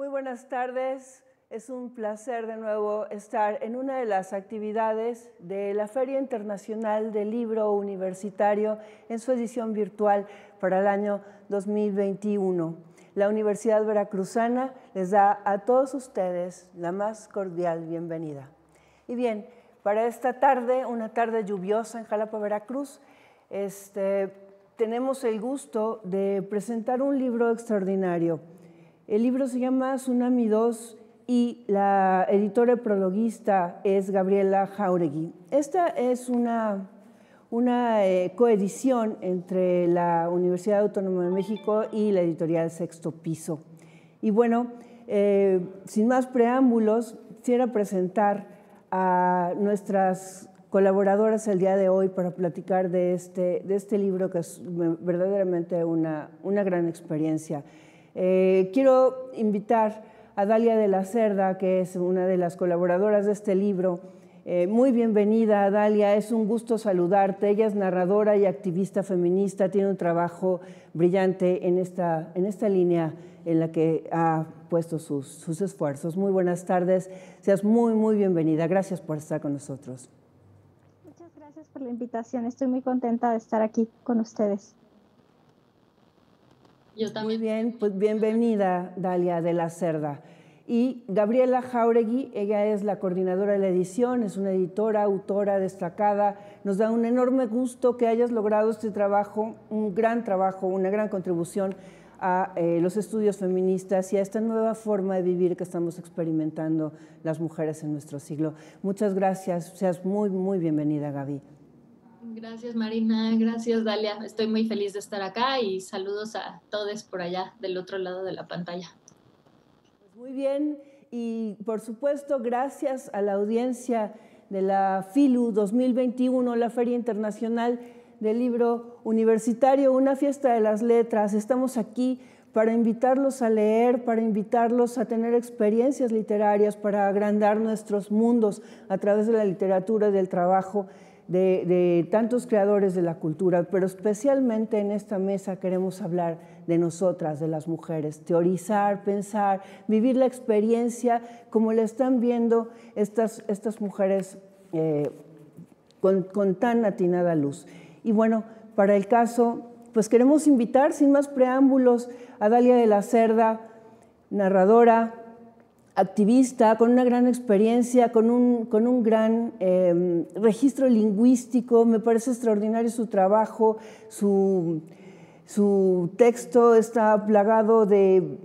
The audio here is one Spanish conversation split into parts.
Muy buenas tardes. Es un placer de nuevo estar en una de las actividades de la Feria Internacional del Libro Universitario en su edición virtual para el año 2021. La Universidad Veracruzana les da a todos ustedes la más cordial bienvenida. Y bien, para esta tarde, una tarde lluviosa en Jalapa, Veracruz, tenemos el gusto de presentar un libro extraordinario. El libro se llama Tsunami 2 y la editora y prologuista es Gabriela Jáuregui. Esta es una coedición entre la Universidad Autónoma de México y la editorial Sexto Piso. Y bueno, sin más preámbulos, quisiera presentar a nuestras colaboradoras el día de hoy para platicar de este libro que es verdaderamente una gran experiencia. Quiero invitar a Dalia de la Cerda, que es una de las colaboradoras de este libro. Muy bienvenida, Dalia, es un gusto saludarte. Ella es narradora y activista feminista, tiene un trabajo brillante en esta línea en la que ha puesto sus esfuerzos. Muy buenas tardes, seas muy bienvenida. Gracias por estar con nosotros. Muchas gracias por la invitación, estoy muy contenta de estar aquí con ustedes. Yo también. Muy bien, pues bienvenida, Dalia de la Cerda. Y Gabriela Jáuregui, ella es la coordinadora de la edición, es una editora, autora destacada. Nos da un enorme gusto que hayas logrado este trabajo, un gran trabajo, una gran contribución a los estudios feministas y a esta nueva forma de vivir que estamos experimentando las mujeres en nuestro siglo. Muchas gracias, seas muy bienvenida, Gaby. Gracias, Marina, gracias, Dalia. Estoy muy feliz de estar acá y saludos a todos por allá del otro lado de la pantalla. Pues muy bien, y por supuesto, gracias a la audiencia de la FILU 2021, la Feria Internacional del Libro Universitario, una fiesta de las letras. Estamos aquí para invitarlos a leer, para invitarlos a tener experiencias literarias, para agrandar nuestros mundos a través de la literatura y del trabajo de tantos creadores de la cultura, pero especialmente en esta mesa queremos hablar de nosotras, de las mujeres, teorizar, pensar, vivir la experiencia como la están viendo estas mujeres con tan atinada luz. Y bueno, para el caso, pues queremos invitar sin más preámbulos a Dalia de la Cerda, narradora, activista, con una gran experiencia, con un gran registro lingüístico. Me parece extraordinario su trabajo, su texto está plagado de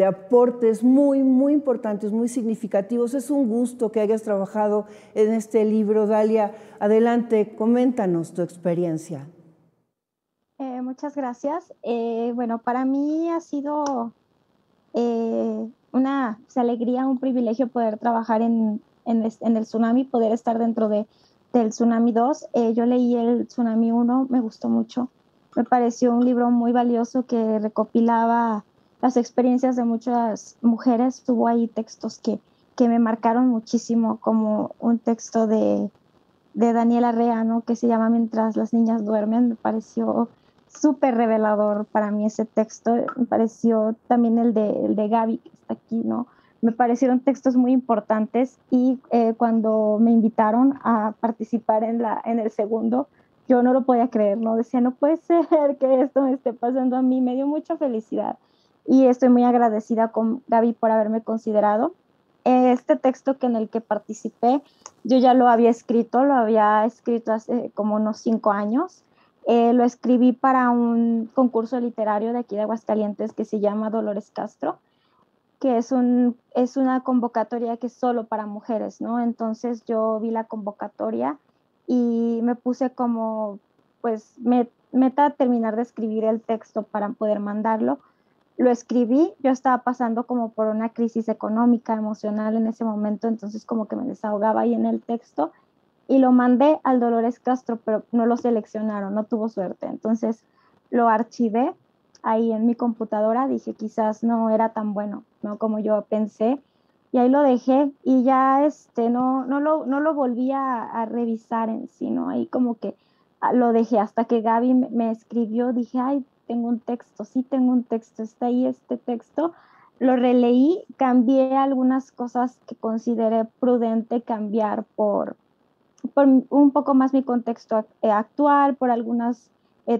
aportes muy importantes, muy significativos. Es un gusto que hayas trabajado en este libro, Dalia. Adelante, coméntanos tu experiencia. Muchas gracias. Bueno, para mí ha sido una alegría, un privilegio poder trabajar en el Tsunami, poder estar dentro del Tsunami 2. Yo leí el Tsunami 1, me gustó mucho. Me pareció un libro muy valioso que recopilaba las experiencias de muchas mujeres. Tuvo ahí textos que me marcaron muchísimo, como un texto de Daniela Rea, ¿no?, que se llama Mientras las niñas duermen. Me pareció súper revelador para mí ese texto. Me pareció también el de Gaby, que está aquí, ¿no? Me parecieron textos muy importantes y cuando me invitaron a participar en el segundo, yo no lo podía creer, ¿no? Decía, no puede ser que esto me esté pasando a mí. Me dio mucha felicidad y estoy muy agradecida con Gaby por haberme considerado. Este texto en el que participé, yo ya lo había escrito hace como unos 5 años. Lo escribí para un concurso literario de aquí de Aguascalientes que se llama Dolores Castro, que es una convocatoria que es solo para mujeres, ¿no? Entonces yo vi la convocatoria y me puse como, pues, meta terminar de escribir el texto para poder mandarlo. Lo escribí, yo estaba pasando como por una crisis económica, emocional en ese momento, entonces como que me desahogaba ahí en el texto y lo mandé al Dolores Castro, pero no lo seleccionaron, no tuvo suerte. Entonces lo archivé ahí en mi computadora, dije quizás no era tan bueno, ¿no?, como yo pensé, y ahí lo dejé y ya no lo volví a revisar en sí, ¿no? Ahí como que lo dejé hasta que Gaby me escribió, dije, ay, tengo un texto, sí tengo un texto, está ahí este texto. lo releí, cambié algunas cosas que consideré prudente cambiar por un poco más mi contexto actual, por algunas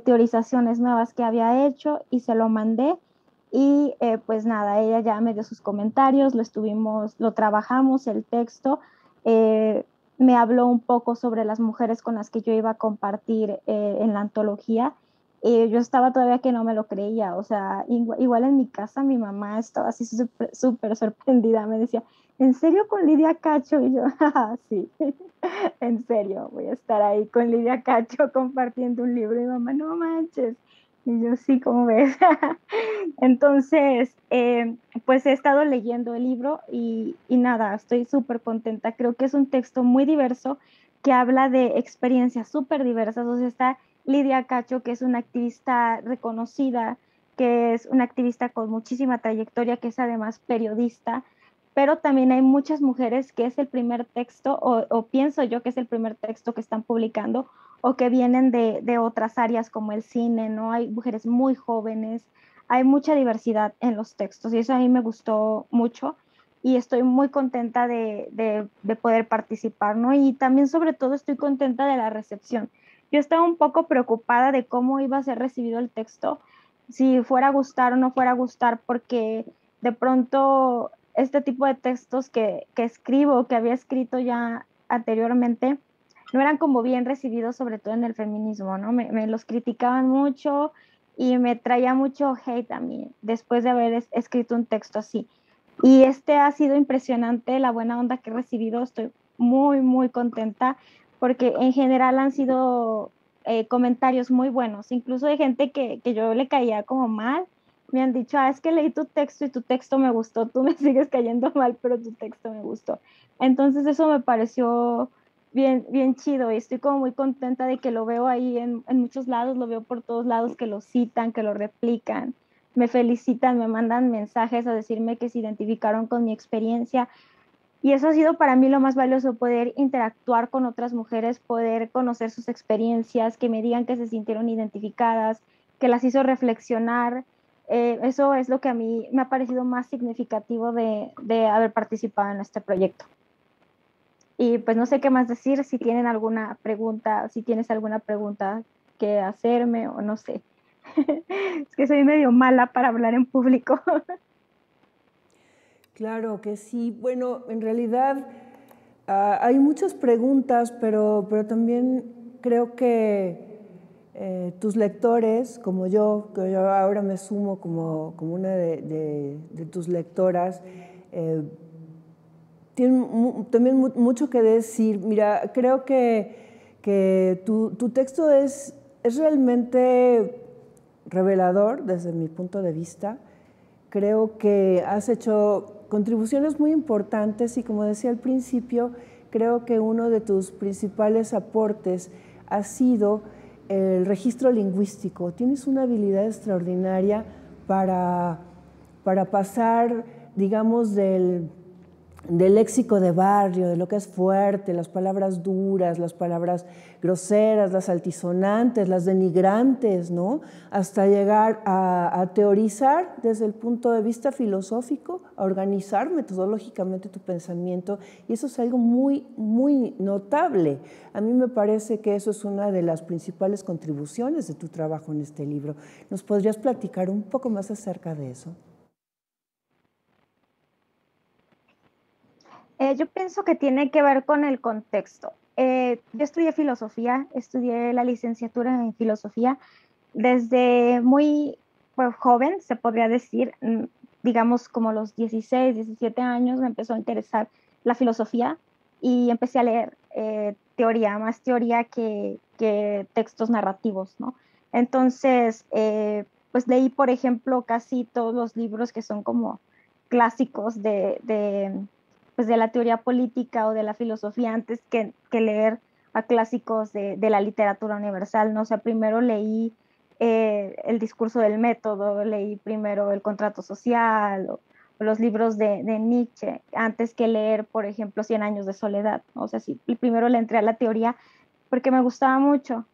teorizaciones nuevas que había hecho y se lo mandé. Y pues nada, ella ya me dio sus comentarios, lo trabajamos, el texto. Me habló un poco sobre las mujeres con las que yo iba a compartir en la antología. Yo estaba todavía que no me lo creía, o sea, igual en mi casa mi mamá estaba así súper sorprendida, me decía, ¿en serio con Lidia Cacho? Y yo, sí, en serio, voy a estar ahí con Lidia Cacho compartiendo un libro. Y mamá, no manches. Y yo, sí, ¿cómo ves? Entonces, pues he estado leyendo el libro y nada, estoy súper contenta. Creo que es un texto muy diverso que habla de experiencias súper diversas. O sea, está Lidia Cacho, que es una activista reconocida, que es una activista con muchísima trayectoria, que es además periodista, pero también hay muchas mujeres que es el primer texto, o pienso yo que es el primer texto que están publicando, o que vienen de otras áreas como el cine, ¿no? Hay mujeres muy jóvenes, hay mucha diversidad en los textos y eso a mí me gustó mucho y estoy muy contenta de poder participar, ¿no? Y también sobre todo estoy contenta de la recepción. Yo estaba un poco preocupada de cómo iba a ser recibido el texto, si fuera a gustar o no fuera a gustar, porque de pronto este tipo de textos que escribo, que había escrito ya anteriormente, no eran como bien recibidos, sobre todo en el feminismo, ¿no? Me los criticaban mucho y me traía mucho hate a mí después de haber escrito un texto así. Y este ha sido impresionante, la buena onda que he recibido, estoy muy, muy contenta porque en general han sido comentarios muy buenos, incluso de gente que yo le caía como mal, me han dicho, es que leí tu texto y tu texto me gustó, tú me sigues cayendo mal, pero tu texto me gustó. Entonces eso me pareció bien, bien chido y estoy como muy contenta de que lo veo ahí en muchos lados, lo veo por todos lados, que lo citan, que lo replican, me felicitan, me mandan mensajes a decirme que se identificaron con mi experiencia. Y eso ha sido para mí lo más valioso, poder interactuar con otras mujeres, poder conocer sus experiencias, que me digan que se sintieron identificadas, que las hizo reflexionar. Eso es lo que a mí me ha parecido más significativo de haber participado en este proyecto. Y pues no sé qué más decir, si tienen alguna pregunta, si tienes alguna pregunta que hacerme o no sé. Es que soy medio mala para hablar en público. Claro que sí. Bueno, en realidad hay muchas preguntas, pero también creo que tus lectores, como yo, que yo ahora me sumo como una de tus lectoras, tienen también mucho que decir. Mira, creo que tu texto es realmente revelador desde mi punto de vista. Creo que has hecho contribuciones muy importantes y, como decía al principio, creo que uno de tus principales aportes ha sido el registro lingüístico. Tienes una habilidad extraordinaria para pasar, digamos, del léxico de barrio, de lo que es fuerte, las palabras duras, las palabras groseras, las altisonantes, las denigrantes, ¿no? Hasta llegar a teorizar desde el punto de vista filosófico, a organizar metodológicamente tu pensamiento, y eso es algo muy, muy notable. A mí me parece que eso es una de las principales contribuciones de tu trabajo en este libro. ¿Nos podrías platicar un poco más acerca de eso? Yo pienso que tiene que ver con el contexto. Yo estudié filosofía, estudié la licenciatura en filosofía desde muy pues, joven, se podría decir, digamos como los 16, 17 años me empezó a interesar la filosofía y empecé a leer teoría, más teoría que textos narrativos, ¿no? Entonces, pues leí, por ejemplo, casi todos los libros que son como clásicos pues de la teoría política o de la filosofía antes que leer a clásicos de la literatura universal, ¿no? O sea, primero leí el discurso del método, leí primero el contrato social o los libros de Nietzsche, antes que leer, por ejemplo, Cien años de soledad, ¿no? O sea, sí, primero le entré a la teoría porque me gustaba mucho,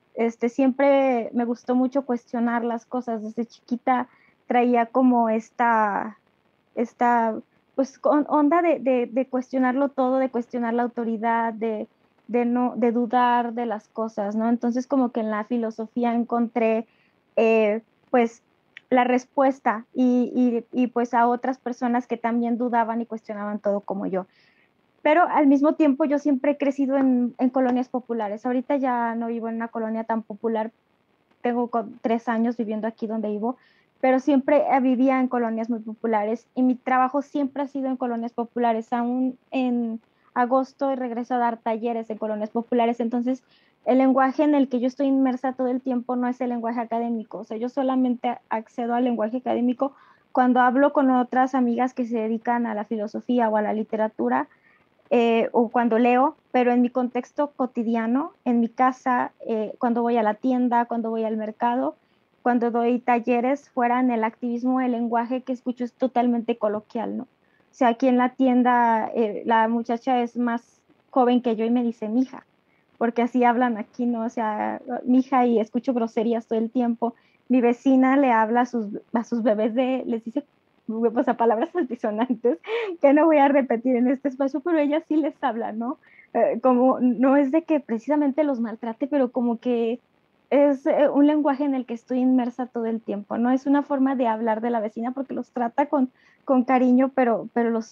siempre me gustó mucho cuestionar las cosas, desde chiquita traía como esta pues onda de cuestionarlo todo, de cuestionar la autoridad, de dudar de las cosas, ¿no? Entonces como que en la filosofía encontré pues la respuesta y pues a otras personas que también dudaban y cuestionaban todo como yo. Pero al mismo tiempo yo siempre he crecido en colonias populares. Ahorita ya no vivo en una colonia tan popular, tengo 3 años viviendo aquí donde vivo, pero siempre vivía en colonias muy populares y mi trabajo siempre ha sido en colonias populares. Aún en agosto regreso a dar talleres en colonias populares, entonces el lenguaje en el que yo estoy inmersa todo el tiempo no es el lenguaje académico, o sea, yo solamente accedo al lenguaje académico cuando hablo con otras amigas que se dedican a la filosofía o a la literatura, o cuando leo, pero en mi contexto cotidiano, en mi casa, cuando voy a la tienda, cuando voy al mercado, cuando doy talleres fuera en el activismo, el lenguaje que escucho es totalmente coloquial, ¿no? O sea, aquí en la tienda la muchacha es más joven que yo y me dice mija, porque así hablan aquí, ¿no? O sea, mija, y escucho groserías todo el tiempo. Mi vecina le habla a sus bebés les dice pues, a palabras altisonantes que no voy a repetir en este espacio, pero ella sí les habla, ¿no? Como no es de que precisamente los maltrate, pero como que es un lenguaje en el que estoy inmersa todo el tiempo, ¿no? Es una forma de hablar de la vecina porque los trata con cariño, pero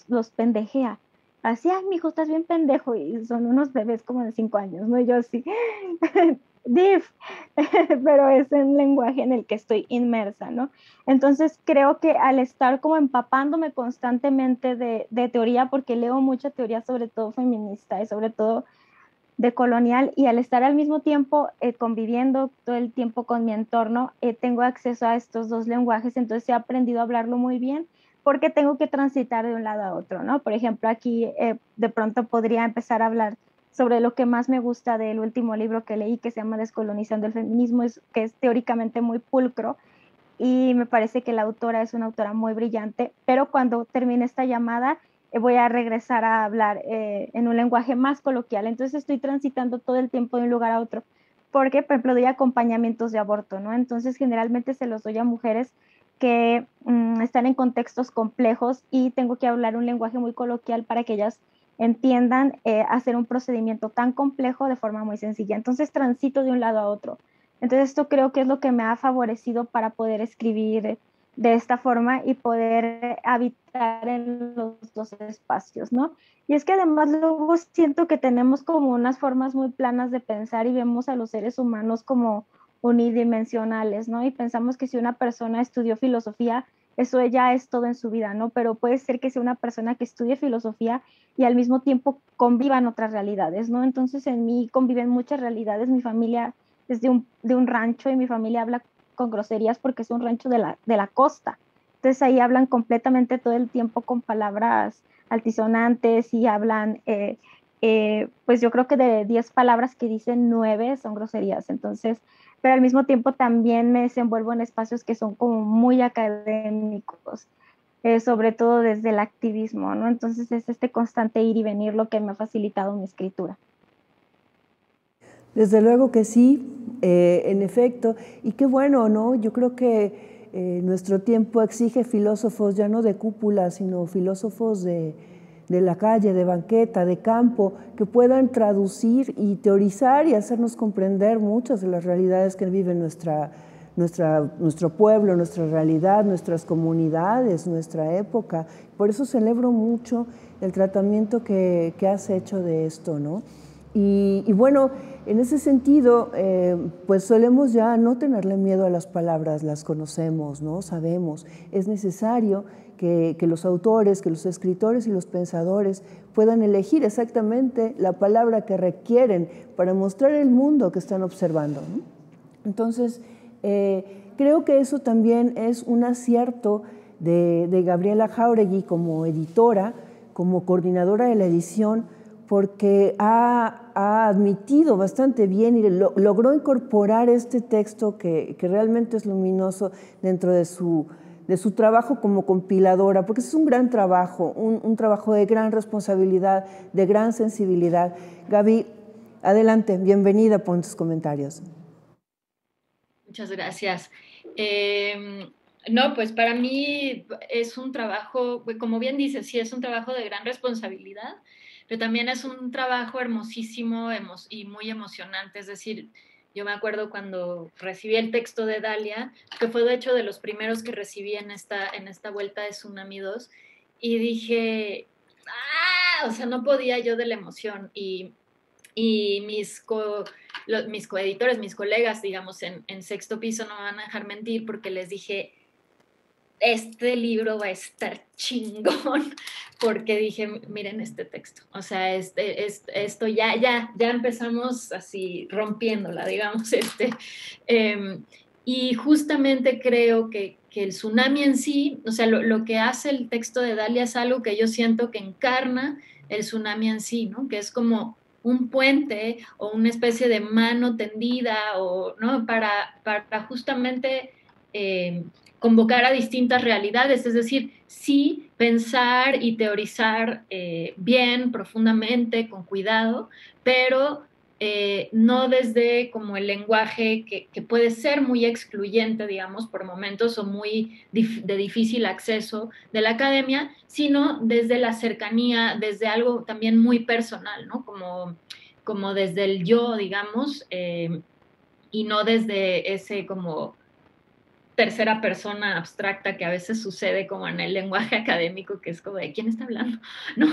los pendejea. Así, ay, mijo, estás bien pendejo, y son unos bebés como de 5 años, ¿no? Y yo sí, div, pero es un lenguaje en el que estoy inmersa, ¿no? Entonces creo que al estar como empapándome constantemente de teoría, porque leo mucha teoría, sobre todo feminista y sobre todo de colonial, y al estar al mismo tiempo conviviendo todo el tiempo con mi entorno, tengo acceso a estos dos lenguajes, entonces he aprendido a hablarlo muy bien porque tengo que transitar de un lado a otro, ¿no? Por ejemplo, aquí de pronto podría empezar a hablar sobre lo que más me gusta del último libro que leí, que se llama Descolonizando el Feminismo, que es teóricamente muy pulcro, y me parece que la autora es una autora muy brillante, pero cuando termine esta llamada voy a regresar a hablar en un lenguaje más coloquial. Entonces estoy transitando todo el tiempo de un lugar a otro, porque, por ejemplo, doy acompañamientos de aborto, ¿no? Entonces generalmente se los doy a mujeres que están en contextos complejos y tengo que hablar un lenguaje muy coloquial para que ellas entiendan hacer un procedimiento tan complejo de forma muy sencilla. Entonces transito de un lado a otro. Entonces esto creo que es lo que me ha favorecido para poder escribir de esta forma y poder habitar en los dos espacios, ¿no? Y es que además luego siento que tenemos como unas formas muy planas de pensar y vemos a los seres humanos como unidimensionales, ¿no? Y pensamos que si una persona estudió filosofía, eso ya es todo en su vida, ¿no? Pero puede ser que sea una persona que estudie filosofía y al mismo tiempo convivan otras realidades, ¿no? Entonces en mí conviven muchas realidades, mi familia es de un rancho y mi familia habla con groserías porque es un rancho de la costa. Entonces ahí hablan completamente todo el tiempo con palabras altisonantes y hablan, pues yo creo que de 10 palabras que dicen 9 son groserías. Entonces, pero al mismo tiempo también me desenvuelvo en espacios que son como muy académicos, sobre todo desde el activismo, ¿no? Entonces es este constante ir y venir lo que me ha facilitado mi escritura. Desde luego que sí, en efecto, y qué bueno, ¿no? Yo creo que nuestro tiempo exige filósofos ya no de cúpula, sino filósofos de la calle, de banqueta, de campo, que puedan traducir y teorizar y hacernos comprender muchas de las realidades que vive nuestro pueblo, nuestra realidad, nuestras comunidades, nuestra época. Por eso celebro mucho el tratamiento que has hecho de esto, ¿no? Y bueno, en ese sentido, pues solemos ya no tenerle miedo a las palabras, las conocemos, ¿no? Sabemos. Es necesario que los autores, que los escritores y los pensadores puedan elegir exactamente la palabra que requieren para mostrar el mundo que están observando, ¿no? Entonces, creo que eso también es un acierto de Gabriela Jáuregui como editora, como coordinadora de la edición, porque ha admitido bastante bien y logró incorporar este texto que realmente es luminoso dentro de su trabajo como compiladora, porque es un gran trabajo, un trabajo de gran responsabilidad, de gran sensibilidad. Gaby, adelante, bienvenida, pon tus comentarios. Muchas gracias. No, pues para mí es un trabajo, como bien dices, sí, es un trabajo de gran responsabilidad, pero también es un trabajo hermosísimo y muy emocionante. Es decir, yo me acuerdo cuando recibí el texto de Dalia, que fue de hecho de los primeros que recibí en esta vuelta de Tsunami 2, y dije, ¡ah! O sea, no podía yo de la emoción. Y mis coeditores, mis colegas, digamos, en Sexto Piso no me van a dejar mentir porque les dije, este libro va a estar chingón, porque dije, miren este texto, o sea, esto ya empezamos así rompiéndola, digamos, y justamente creo que el tsunami en sí, o sea, lo que hace el texto de Dalia es algo que yo siento que encarna el tsunami en sí, ¿no? Que es como un puente o una especie de mano tendida, o, ¿no? Para justamente convocar a distintas realidades, es decir, sí pensar y teorizar bien, profundamente, con cuidado, pero no desde como el lenguaje que puede ser muy excluyente, digamos, por momentos, o muy de difícil acceso de la academia, sino desde la cercanía, desde algo también muy personal, ¿no? Como desde el yo, digamos, y no desde ese como tercera persona abstracta que a veces sucede como en el lenguaje académico, que es como de ¿quién está hablando? No,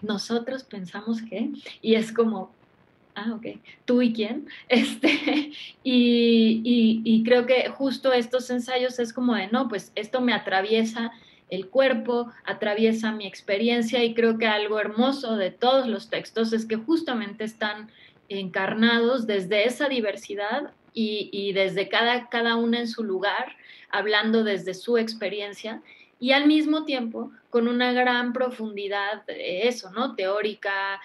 nosotros pensamos que, y es como, ah, ok, ¿tú y quién? Y creo que justo estos ensayos es como de, no, pues esto me atraviesa el cuerpo, atraviesa mi experiencia, y creo que algo hermoso de todos los textos es que justamente están encarnados desde esa diversidad y desde cada una en su lugar, hablando desde su experiencia, y al mismo tiempo con una gran profundidad, eso, ¿no? Teórica,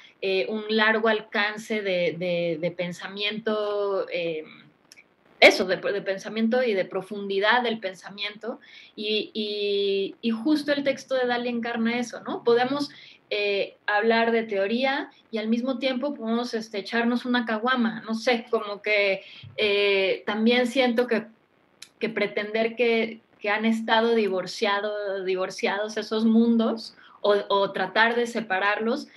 un largo alcance de pensamiento, eso, de pensamiento y de profundidad del pensamiento, y justo el texto de Dalia encarna eso, ¿no? Podemos hablar de teoría y al mismo tiempo podemos echarnos una caguama, no sé, como que también siento que pretender que han estado divorciados esos mundos, o tratar de separarlos,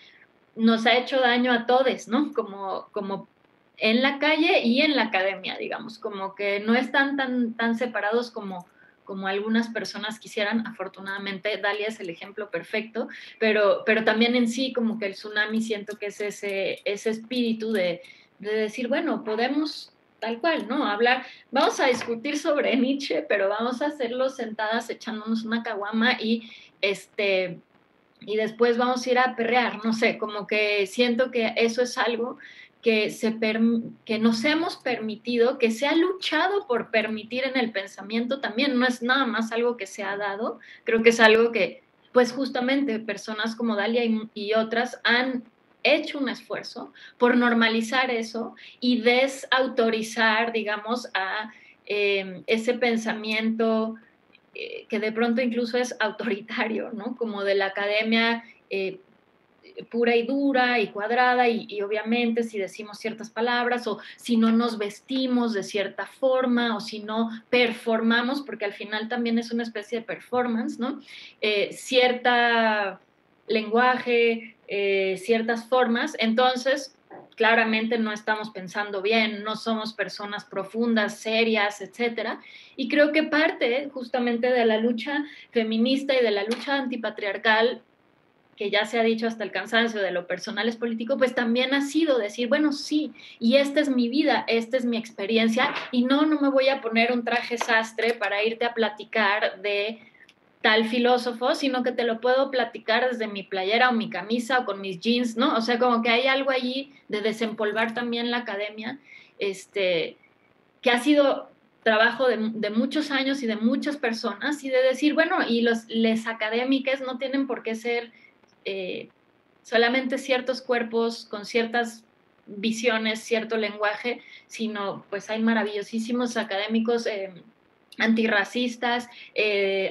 nos ha hecho daño a todos, ¿no? Como en la calle y en la academia, digamos, como que no están tan separados como algunas personas quisieran. Afortunadamente, Dalia es el ejemplo perfecto, pero también en sí, como que el tsunami siento que es ese espíritu de decir, bueno, podemos tal cual, ¿no? Hablar, vamos a discutir sobre Nietzsche, pero vamos a hacerlo sentadas echándonos una caguama y después vamos a ir a perrear, no sé, como que siento que eso es algo que nos hemos permitido, que se ha luchado por permitir en el pensamiento también, no es nada más algo que se ha dado, creo que es algo que, pues justamente, personas como Dalia y otras han hecho un esfuerzo por normalizar eso y desautorizar, digamos, a ese pensamiento que de pronto incluso es autoritario, ¿no? Como de la academia pura y dura y cuadrada, y obviamente si decimos ciertas palabras, o si no nos vestimos de cierta forma, o si no performamos, porque al final también es una especie de performance, ¿no? Cierta lenguaje, ciertas formas, entonces claramente no estamos pensando bien, no somos personas profundas, serias, etcétera. Y creo que parte justamente de la lucha feminista y de la lucha antipatriarcal, que ya se ha dicho hasta el cansancio, de lo personal es político, pues también ha sido decir, bueno, sí, y esta es mi vida, esta es mi experiencia, y no me voy a poner un traje sastre para irte a platicar de tal filósofo, sino que te lo puedo platicar desde mi playera o mi camisa o con mis jeans, ¿no? O sea, como que hay algo allí de desempolvar también la academia, que ha sido trabajo de muchos años y de muchas personas, y de decir, bueno, y les académicas no tienen por qué ser solamente ciertos cuerpos con ciertas visiones, cierto lenguaje, sino pues hay maravillosísimos académicos antirracistas,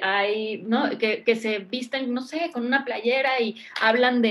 hay, ¿no? que se visten, no sé, con una playera y hablan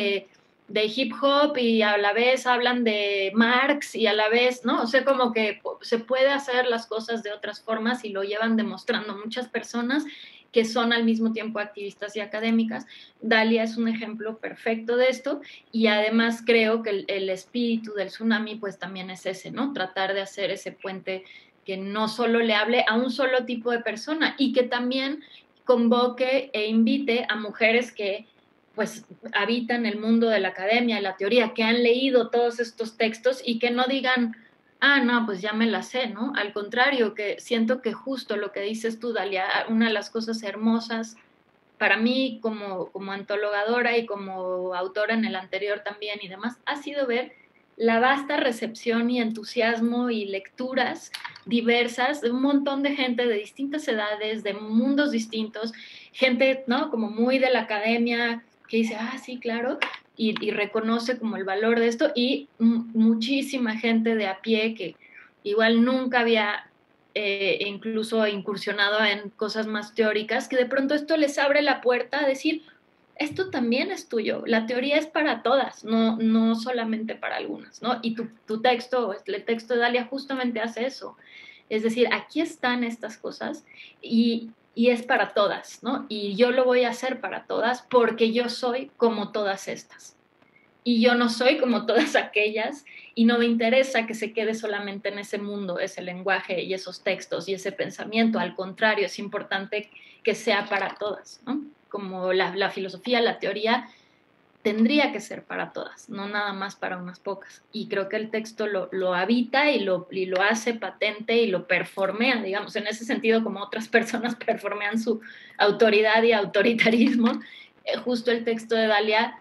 hip hop y a la vez hablan de Marx y a la vez, ¿no? O sea, como que se puede hacer las cosas de otras formas y lo llevan demostrando muchas personas que son al mismo tiempo activistas y académicas. Dalia es un ejemplo perfecto de esto y además creo que el espíritu del tsunami pues también es ese, ¿no? Tratar de hacer ese puente que no solo le hable a un solo tipo de persona y que también convoque e invite a mujeres que pues habitan el mundo de la academia, de la teoría, que han leído todos estos textos y que no digan, ah, no, pues ya me la sé, ¿no? Al contrario, que siento que justo lo que dices tú, Dalia, una de las cosas hermosas para mí como antologadora y como autora en el anterior también y demás, ha sido ver la vasta recepción y entusiasmo y lecturas diversas de un montón de gente de distintas edades, de mundos distintos, gente, ¿no? Como muy de la academia, que dice, ah, sí, claro, y reconoce como el valor de esto, y muchísima gente de a pie que igual nunca había incluso incursionado en cosas más teóricas, que de pronto esto les abre la puerta a decir, esto también es tuyo, la teoría es para todas, no solamente para algunas, ¿no? Y tu texto, el texto de Dalia justamente hace eso, es decir, aquí están estas cosas y es para todas, ¿no? Y yo lo voy a hacer para todas porque yo soy como todas estas. Y yo no soy como todas aquellas y no me interesa que se quede solamente en ese mundo, ese lenguaje y esos textos y ese pensamiento. Al contrario, es importante que sea para todas, ¿no? Como la filosofía, la teoría, tendría que ser para todas, no nada más para unas pocas. Y creo que el texto lo habita y lo hace patente y lo performea, digamos, en ese sentido como otras personas performean su autoridad y autoritarismo, justo el texto de Dalia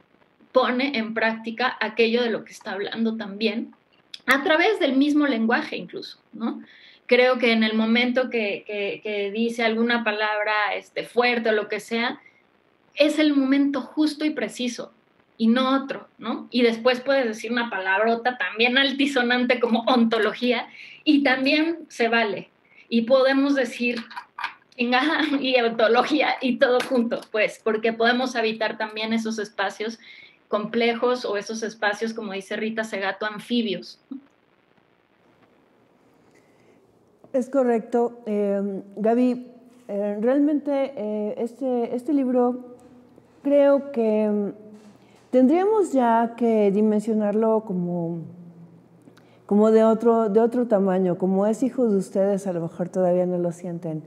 pone en práctica aquello de lo que está hablando también, a través del mismo lenguaje incluso, ¿no? Creo que en el momento que dice alguna palabra fuerte o lo que sea, es el momento justo y preciso y no otro, ¿no? Y después puedes decir una palabrota también altisonante como ontología y también se vale. Y podemos decir y ontología y todo junto, pues, porque podemos habitar también esos espacios complejos o esos espacios, como dice Rita Segato, anfibios. Es correcto. Gaby, realmente este libro creo que tendríamos ya que dimensionarlo como de otro tamaño. Como es hijo de ustedes, a lo mejor todavía no lo sienten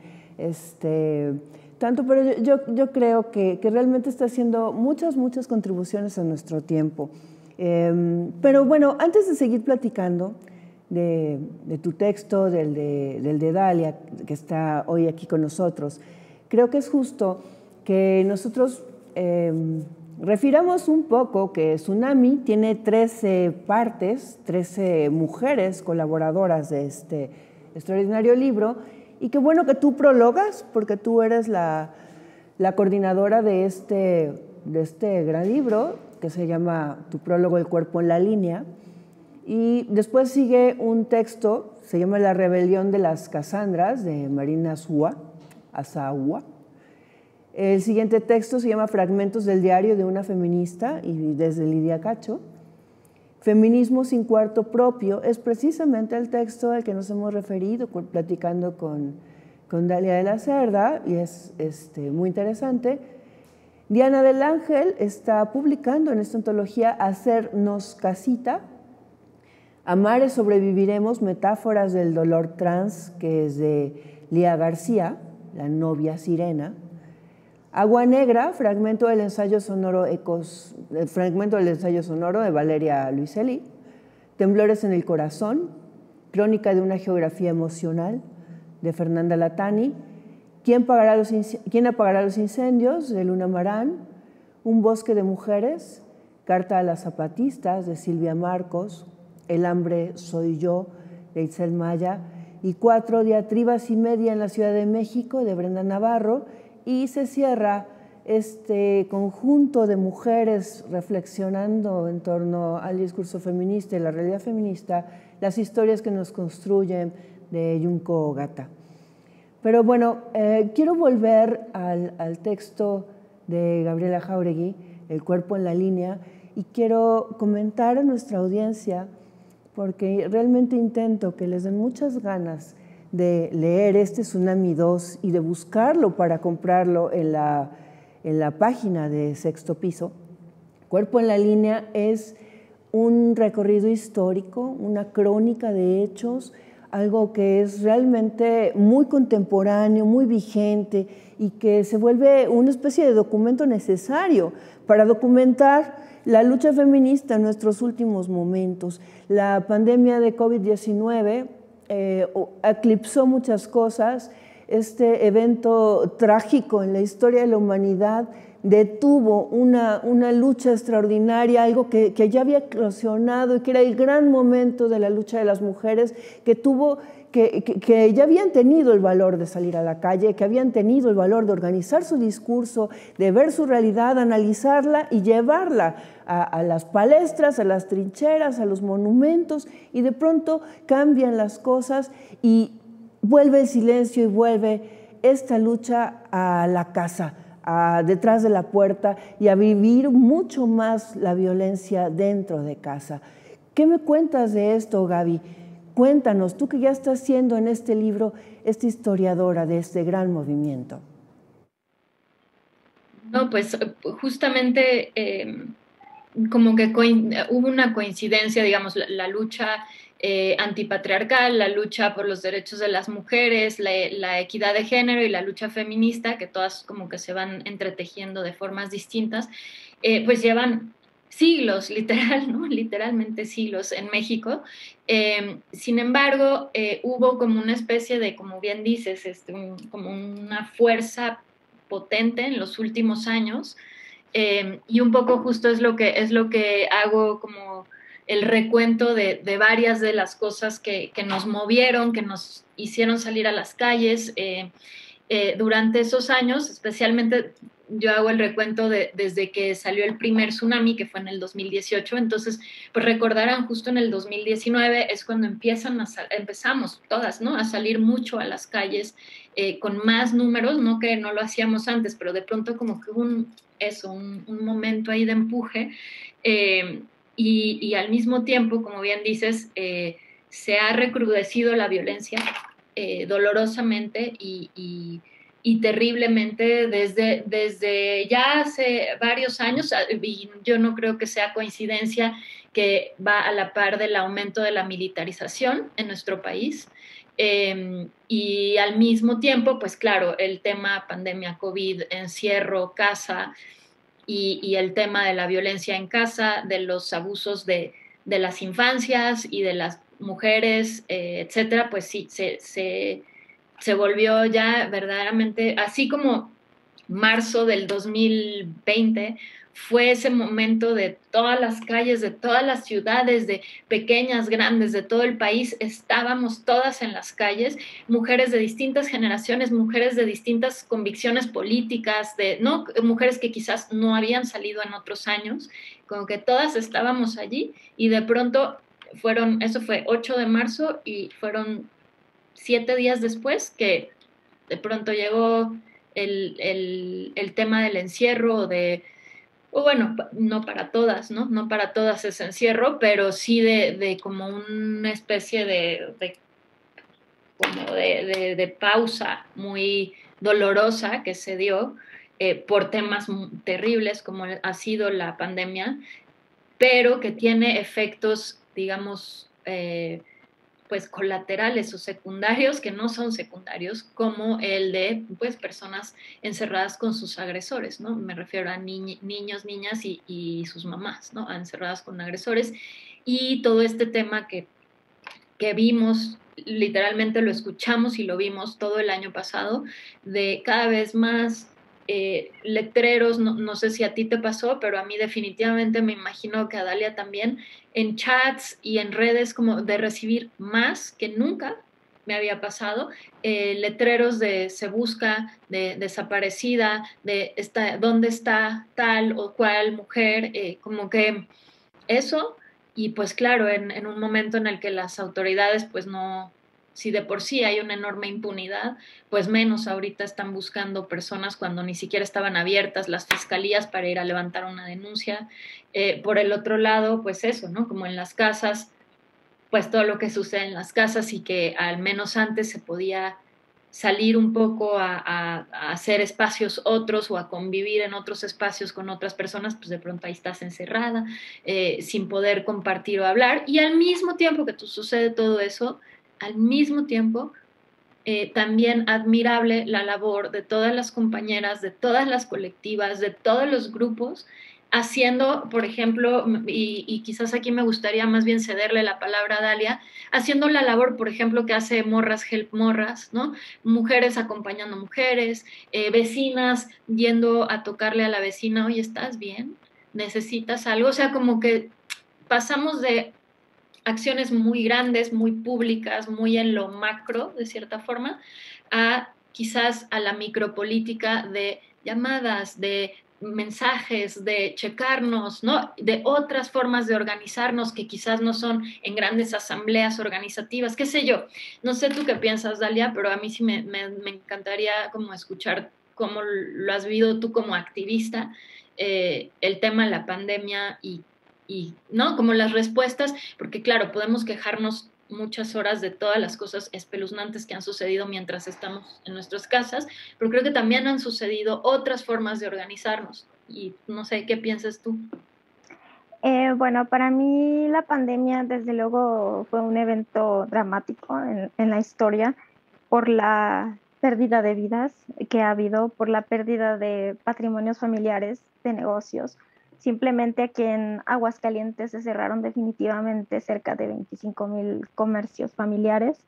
tanto, pero yo creo que realmente está haciendo muchas contribuciones a nuestro tiempo. Pero bueno, antes de seguir platicando de tu texto, del de Dalia, que está hoy aquí con nosotros, creo que es justo que nosotros refiramos un poco que Tsunami tiene 13 partes, 13 mujeres colaboradoras de este extraordinario libro, y qué bueno que tú prologas, porque tú eres la coordinadora de este gran libro, que se llama Tu prólogo, El cuerpo en la línea, y después sigue un texto, se llama La rebelión de las Casandras, de Marina Azawa. El siguiente texto se llama Fragmentos del diario de una feminista, y desde Lidia Cacho. Feminismo sin cuarto propio es precisamente el texto al que nos hemos referido platicando con Dalia de la Cerda, y es muy interesante. Diana del Ángel está publicando en esta antología Hacernos casita, Amare sobreviviremos, metáforas del dolor trans, que es de Lía García, la novia sirena. Agua Negra, fragmento del ensayo sonoro de Valeria Luiselli. Temblores en el corazón, crónica de una geografía emocional, de Fernanda Latani. ¿Quién apagará los incendios?, de Luna Marán. Un bosque de mujeres, carta a las zapatistas, de Silvia Marcos. El hambre soy yo, de Itzel Maya. Y 4 diatribas y media en la Ciudad de México, de Brenda Navarro. Y se cierra este conjunto de mujeres reflexionando en torno al discurso feminista y la realidad feminista, las historias que nos construyen, de Junko Ogata. Pero bueno, quiero volver al texto de Gabriela Jáuregui, El cuerpo en la línea, y quiero comentar a nuestra audiencia, porque realmente intento que les den muchas ganas de leer este Tsunami 2 y de buscarlo para comprarlo en la página de Sexto Piso. Cuerpo en la Línea es un recorrido histórico, una crónica de hechos, algo que es realmente muy contemporáneo, muy vigente y que se vuelve una especie de documento necesario para documentar la lucha feminista en nuestros últimos momentos. La pandemia de COVID-19 eclipsó muchas cosas. Este evento trágico en la historia de la humanidad detuvo una lucha extraordinaria, algo que ya había eclosionado y que era el gran momento de la lucha de las mujeres, que ya habían tenido el valor de salir a la calle, que habían tenido el valor de organizar su discurso, de ver su realidad, analizarla y llevarla a las palestras, a las trincheras, a los monumentos, y de pronto cambian las cosas y vuelve el silencio y vuelve esta lucha a la casa, detrás de la puerta, y a vivir mucho más la violencia dentro de casa. ¿Qué me cuentas de esto, Gaby? Cuéntanos, tú que ya estás siendo en este libro esta historiadora de este gran movimiento. No, pues justamente como que hubo una coincidencia, digamos, la lucha antipatriarcal, la lucha por los derechos de las mujeres, la equidad de género y la lucha feminista, que todas como que se van entretejiendo de formas distintas, pues llevan siglos, ¿no? Literalmente siglos en México. Sin embargo, hubo como una especie de, como bien dices, como una fuerza potente en los últimos años, y un poco justo es lo que hago como el recuento de varias de las cosas que nos movieron, que nos hicieron salir a las calles durante esos años. Especialmente yo hago el recuento desde que salió el primer tsunami, que fue en el 2018. Entonces, pues recordarán, justo en el 2019 es cuando empezamos todas, ¿no?, a salir mucho a las calles con más números, no que no lo hacíamos antes, pero de pronto como que hubo un momento ahí de empuje, y al mismo tiempo, como bien dices, se ha recrudecido la violencia dolorosamente y terriblemente desde ya hace varios años, y yo no creo que sea coincidencia que va a la par del aumento de la militarización en nuestro país. Y al mismo tiempo, pues claro, el tema pandemia, COVID, encierro, casa, y el tema de la violencia en casa, de los abusos de las infancias y de las mujeres, etcétera, pues sí, se volvió ya verdaderamente, así como marzo del 2020 fue ese momento de todas las calles, de todas las ciudades, de pequeñas, grandes, de todo el país, estábamos todas en las calles, mujeres de distintas generaciones, mujeres de distintas convicciones políticas, ¿no?, mujeres que quizás no habían salido en otros años, como que todas estábamos allí, y de pronto eso fue 8 de marzo, y fueron 7 días después que de pronto llegó el tema del encierro, o bueno, no para todas, ¿no? No para todas ese encierro, pero sí de como una especie de pausa muy dolorosa que se dio por temas terribles como ha sido la pandemia, pero que tiene efectos, digamos, pues colaterales o secundarios, que no son secundarios, como el de pues personas encerradas con sus agresores, ¿no? Me refiero a niños, niñas y sus mamás, ¿no?, encerradas con agresores, y todo este tema que vimos, literalmente lo escuchamos y lo vimos todo el año pasado, de cada vez más letreros, no sé si a ti te pasó, pero a mí definitivamente, me imagino que a Dalia también, en chats y en redes, como de recibir más que nunca me había pasado, letreros de se busca, de desaparecida, de dónde está tal o cual mujer, como que eso. Y pues claro, en un momento en el que las autoridades pues no si de por sí hay una enorme impunidad, pues menos ahorita están buscando personas cuando ni siquiera estaban abiertas las fiscalías para ir a levantar una denuncia. Por el otro lado, pues eso, ¿no? Como en las casas, pues todo lo que sucede en las casas y que al menos antes se podía salir un poco a hacer espacios otros o a convivir en otros espacios con otras personas, pues de pronto ahí estás encerrada, sin poder compartir o hablar. Y al mismo tiempo que sucede todo eso, al mismo tiempo, también admirable la labor de todas las compañeras, de todas las colectivas, de todos los grupos, haciendo, por ejemplo, y quizás aquí me gustaría más bien cederle la palabra a Dalia, haciendo la labor, por ejemplo, que hace Morras Help Morras, ¿no? Mujeres acompañando mujeres, vecinas yendo a tocarle a la vecina, oye, ¿estás bien? ¿Necesitas algo? O sea, como que pasamos de acciones muy grandes, muy públicas, muy en lo macro, de cierta forma, a quizás a la micropolítica de llamadas, de mensajes, de checarnos, ¿no? De otras formas de organizarnos que quizás no son en grandes asambleas organizativas, qué sé yo. No sé tú qué piensas, Dalia, pero a mí sí me encantaría como escuchar cómo lo has vivido tú como activista, el tema de la pandemia y, ¿no? Como las respuestas, porque claro, podemos quejarnos muchas horas de todas las cosas espeluznantes que han sucedido mientras estamos en nuestras casas, pero creo que también han sucedido otras formas de organizarnos. Y no sé, ¿qué piensas tú? Bueno, para mí la pandemia desde luego fue un evento dramático en la historia por la pérdida de vidas que ha habido, por la pérdida de patrimonios familiares, de negocios. Simplemente aquí en Aguascalientes se cerraron definitivamente cerca de 25,000 comercios familiares,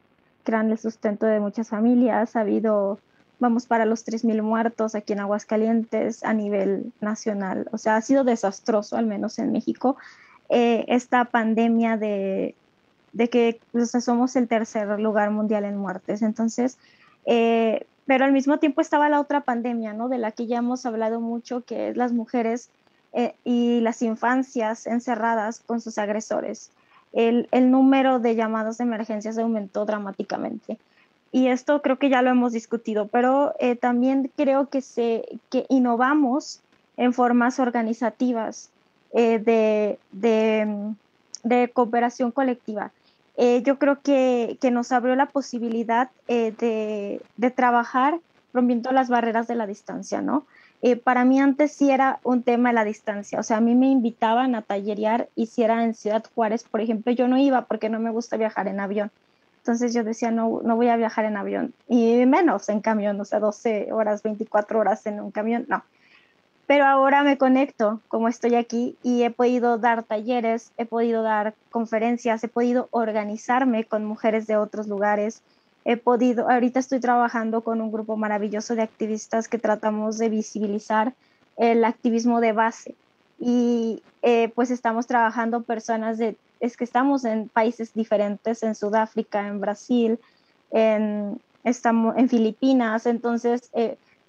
que eran el sustento de muchas familias. Ha habido, vamos para los 3,000 muertos aquí en Aguascalientes a nivel nacional. O sea, ha sido desastroso, al menos en México, esta pandemia de que, o sea, somos el tercer lugar mundial en muertes. Entonces, pero al mismo tiempo estaba la otra pandemia, ¿no? De la que ya hemos hablado mucho, que es las mujeres y las infancias encerradas con sus agresores. El número de llamadas de emergencia se aumentó dramáticamente. Y esto creo que ya lo hemos discutido, pero también creo que innovamos en formas organizativas de cooperación colectiva. Yo creo que nos abrió la posibilidad de trabajar rompiendo las barreras de la distancia, ¿no? Para mí antes sí era un tema de la distancia, o sea, a mí me invitaban a tallerear y si era en Ciudad Juárez, por ejemplo, yo no iba porque no me gusta viajar en avión. Entonces yo decía, no, no voy a viajar en avión, y menos en camión, o sea, 12 horas, 24 horas en un camión, no. Pero ahora me conecto, como estoy aquí, y he podido dar talleres, he podido dar conferencias, he podido organizarme con mujeres de otros lugares, ahorita estoy trabajando con un grupo maravilloso de activistas que tratamos de visibilizar el activismo de base. Y pues estamos trabajando es que estamos en países diferentes, en Sudáfrica, en Brasil, estamos en Filipinas, entonces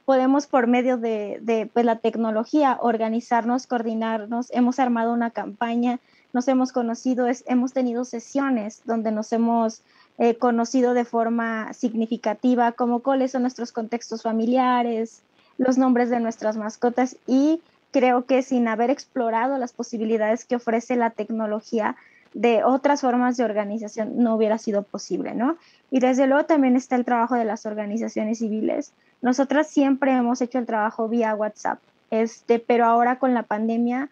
podemos por medio de pues, la tecnología organizarnos, coordinarnos. Hemos armado una campaña, nos hemos conocido, hemos tenido sesiones donde nos hemos conocido de forma significativa, como cuáles son nuestros contextos familiares, los nombres de nuestras mascotas, y creo que sin haber explorado las posibilidades que ofrece la tecnología de otras formas de organización no hubiera sido posible, ¿no? Y desde luego también está el trabajo de las organizaciones civiles. Nosotras siempre hemos hecho el trabajo vía WhatsApp, pero ahora con la pandemia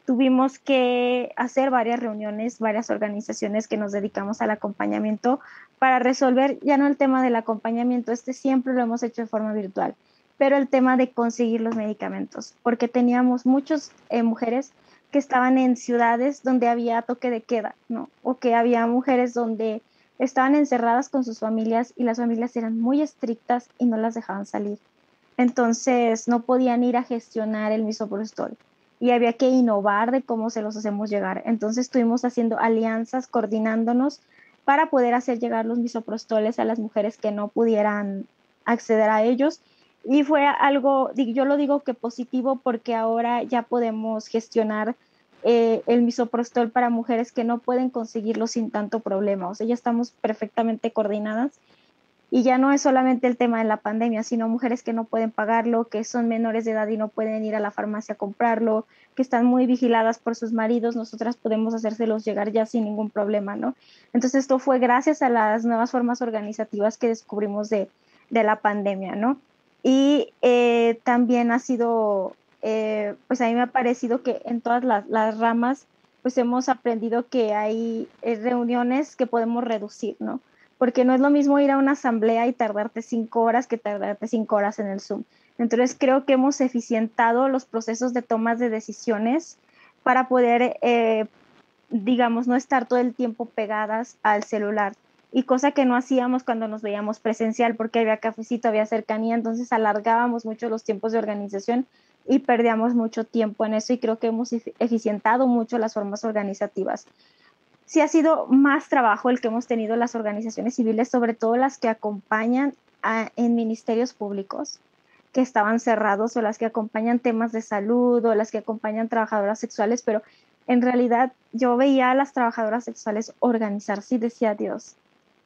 tuvimos que hacer varias reuniones, varias organizaciones que nos dedicamos al acompañamiento para resolver ya no el tema del acompañamiento, siempre lo hemos hecho de forma virtual, pero el tema de conseguir los medicamentos, porque teníamos muchas mujeres que estaban en ciudades donde había toque de queda, ¿no? O que había mujeres donde estaban encerradas con sus familias y las familias eran muy estrictas y no las dejaban salir. Entonces no podían ir a gestionar el misoprostol y había que innovar de cómo se los hacemos llegar. Entonces estuvimos haciendo alianzas, coordinándonos para poder hacer llegar los misoprostoles a las mujeres que no pudieran acceder a ellos. Y fue algo, yo lo digo que positivo porque ahora ya podemos gestionar el misoprostol para mujeres que no pueden conseguirlo sin tanto problema. O sea, ya estamos perfectamente coordinadas. Y ya no es solamente el tema de la pandemia, sino mujeres que no pueden pagarlo, que son menores de edad y no pueden ir a la farmacia a comprarlo, que están muy vigiladas por sus maridos, nosotras podemos hacérselos llegar ya sin ningún problema, ¿no? Entonces esto fue gracias a las nuevas formas organizativas que descubrimos de la pandemia, ¿no? Y también ha sido, pues a mí me ha parecido que en todas las ramas, pues hemos aprendido que hay reuniones que podemos reducir, ¿no? Porque no es lo mismo ir a una asamblea y tardarte 5 horas que tardarte 5 horas en el Zoom. Entonces creo que hemos eficientado los procesos de tomas de decisiones para poder, digamos, no estar todo el tiempo pegadas al celular. Y cosa que no hacíamos cuando nos veíamos presencial, porque había cafecito, había cercanía, entonces alargábamos mucho los tiempos de organización y perdíamos mucho tiempo en eso, y creo que hemos eficientado mucho las formas organizativas. Sí ha sido más trabajo el que hemos tenido las organizaciones civiles, sobre todo las que acompañan en ministerios públicos que estaban cerrados, o las que acompañan temas de salud, o las que acompañan trabajadoras sexuales, pero en realidad yo veía a las trabajadoras sexuales organizarse y decía, Dios,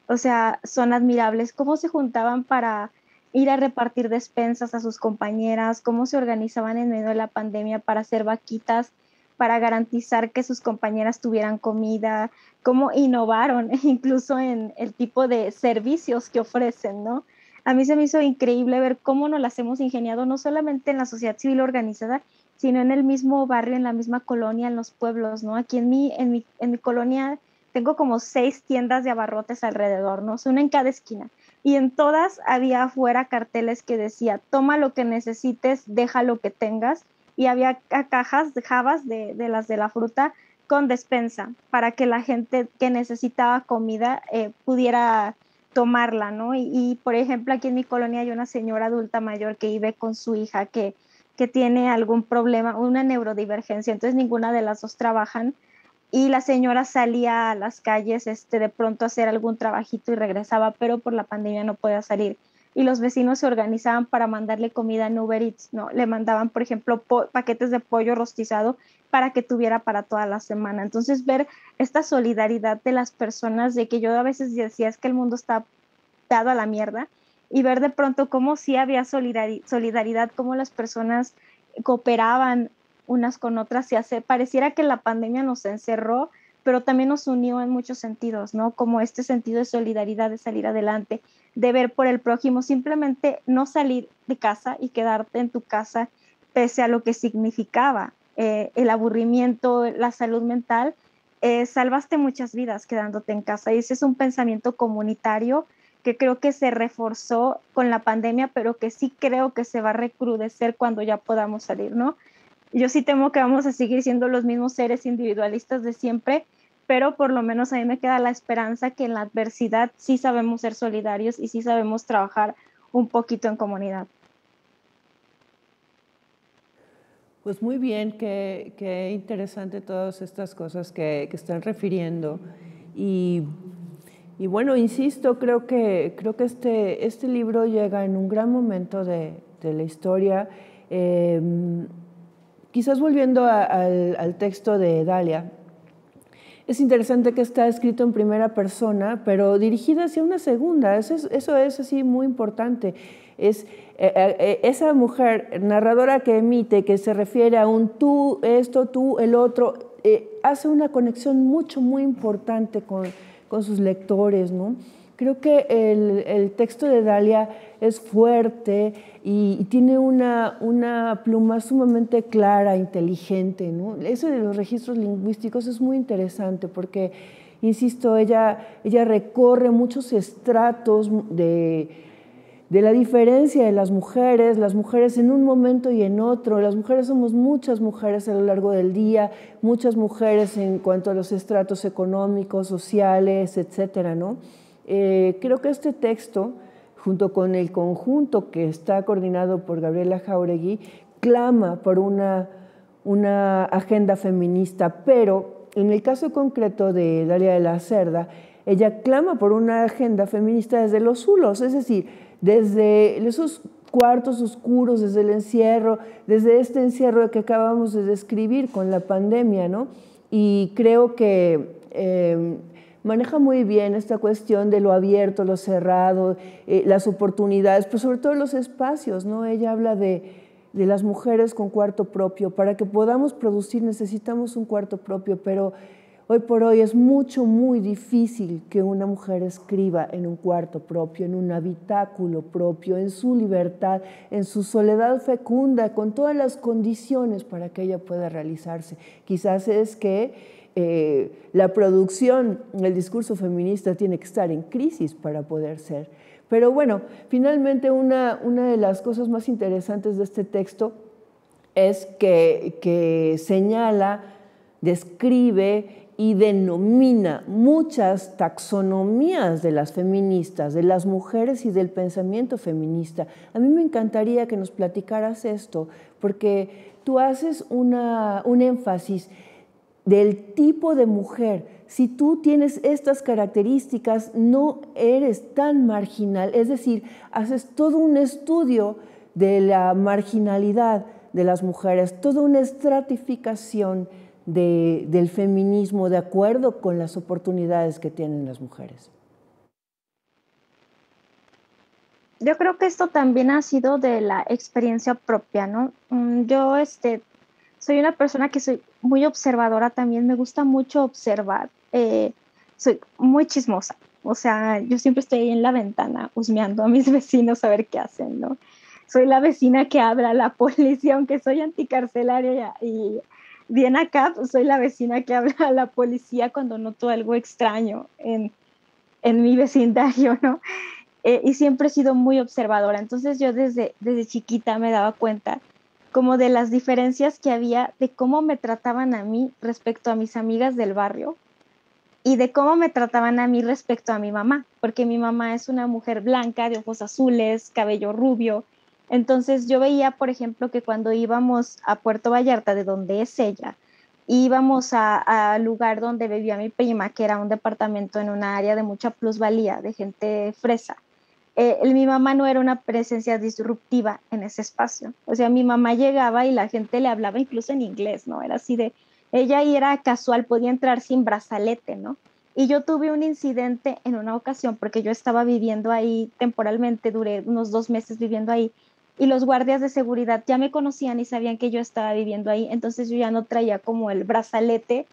o sea, son admirables, cómo se juntaban para ir a repartir despensas a sus compañeras, cómo se organizaban en medio de la pandemia para hacer vaquitas, para garantizar que sus compañeras tuvieran comida, cómo innovaron incluso en el tipo de servicios que ofrecen, ¿no? A mí se me hizo increíble ver cómo nos las hemos ingeniado, no solamente en la sociedad civil organizada, sino en el mismo barrio, en la misma colonia, en los pueblos, ¿no? Aquí en mi colonia tengo como 6 tiendas de abarrotes alrededor, ¿no? Una en cada esquina. Y en todas había afuera carteles que decía, toma lo que necesites, deja lo que tengas, y había cajas de jabas de las de la fruta con despensa para que la gente que necesitaba comida pudiera tomarla, ¿no? Por ejemplo, aquí en mi colonia hay una señora adulta mayor que vive con su hija que tiene algún problema, una neurodivergencia, entonces ninguna de las dos trabajan, y la señora salía a las calles de pronto a hacer algún trabajito y regresaba, pero por la pandemia no podía salir. Y los vecinos se organizaban para mandarle comida en Uber Eats, ¿no? Le mandaban, por ejemplo, paquetes de pollo rostizado para que tuviera para toda la semana. Entonces, ver esta solidaridad de las personas, de que yo a veces decía es que el mundo está dado a la mierda, y ver de pronto cómo sí había solidaridad, cómo las personas cooperaban unas con otras, pareciera que la pandemia nos encerró, pero también nos unió en muchos sentidos, ¿no? Como este sentido de solidaridad, de salir adelante, de ver por el prójimo, simplemente no salir de casa y quedarte en tu casa pese a lo que significaba el aburrimiento, la salud mental. Salvaste muchas vidas quedándote en casa, y ese es un pensamiento comunitario que creo que se reforzó con la pandemia, pero que sí creo que se va a recrudecer cuando ya podamos salir, ¿no? Yo sí temo que vamos a seguir siendo los mismos seres individualistas de siempre, pero por lo menos a mí me queda la esperanza que en la adversidad sí sabemos ser solidarios y sí sabemos trabajar un poquito en comunidad. Pues muy bien, qué interesante todas estas cosas que están refiriendo. Y bueno, insisto, creo que este libro llega en un gran momento de la historia. Quizás volviendo al texto de Dalia, es interesante que está escrito en primera persona, pero dirigida hacia una segunda. Eso es así muy importante. Es esa mujer narradora que emite, que se refiere a un tú, esto, tú, el otro, hace una conexión muy importante con sus lectores, ¿no? Creo que el texto de Dalia es fuerte y tiene una pluma sumamente clara, inteligente, ¿no? Eso de los registros lingüísticos es muy interesante porque, insisto, ella recorre muchos estratos de la diferencia de las mujeres en un momento y en otro. Las mujeres somos muchas mujeres a lo largo del día, muchas mujeres en cuanto a los estratos económicos, sociales, etcétera, ¿no? Creo que este texto, junto con el conjunto que está coordinado por Gabriela Jáuregui, clama por una agenda feminista, pero en el caso concreto de Dalia de la Cerda, ella clama por una agenda feminista desde los zulos, es decir, desde esos cuartos oscuros, desde el encierro, desde este encierro que acabamos de describir con la pandemia, ¿no? Y creo que maneja muy bien esta cuestión de lo abierto, lo cerrado, las oportunidades, pero sobre todo los espacios, ¿no? Ella habla de las mujeres con cuarto propio. Para que podamos producir necesitamos un cuarto propio, pero hoy por hoy es muy difícil que una mujer escriba en un cuarto propio, en un habitáculo propio, en su libertad, en su soledad fecunda, con todas las condiciones para que ella pueda realizarse. Quizás es que la producción, el discurso feminista tiene que estar en crisis para poder ser. Pero bueno, finalmente una de las cosas más interesantes de este texto es que señala, describe y denomina muchas taxonomías de las feministas, de las mujeres y del pensamiento feminista. A mí me encantaría que nos platicaras esto, porque tú haces un énfasis del tipo de mujer. Si tú tienes estas características, no eres tan marginal, es decir, haces todo un estudio de la marginalidad de las mujeres, toda una estratificación del feminismo de acuerdo con las oportunidades que tienen las mujeres. Yo creo que esto también ha sido de la experiencia propia, ¿no? Yo soy una persona que soy muy observadora también, me gusta mucho observar, soy muy chismosa, o sea, yo siempre estoy ahí en la ventana husmeando a mis vecinos a ver qué hacen, ¿no? Soy la vecina que habla a la policía, aunque soy anticarcelaria y bien acá, pues soy la vecina que habla a la policía cuando noto algo extraño en mi vecindario, ¿no? Y siempre he sido muy observadora, entonces yo desde chiquita me daba cuenta como de las diferencias que había de cómo me trataban a mí respecto a mis amigas del barrio y de cómo me trataban a mí respecto a mi mamá, porque mi mamá es una mujer blanca, de ojos azules, cabello rubio. Entonces yo veía, por ejemplo, que cuando íbamos a Puerto Vallarta, de donde es ella, íbamos al lugar donde vivía mi prima, que era un departamento en una área de mucha plusvalía, de gente fresa. Mi mamá no era una presencia disruptiva en ese espacio. O sea, mi mamá llegaba y la gente le hablaba incluso en inglés, ¿no? Era así de, ella ahí era casual, podía entrar sin brazalete, ¿no? Y yo tuve un incidente en una ocasión porque yo estaba viviendo ahí temporalmente, duré unos 2 meses viviendo ahí, y los guardias de seguridad ya me conocían y sabían que yo estaba viviendo ahí, entonces yo ya no traía como el brazalete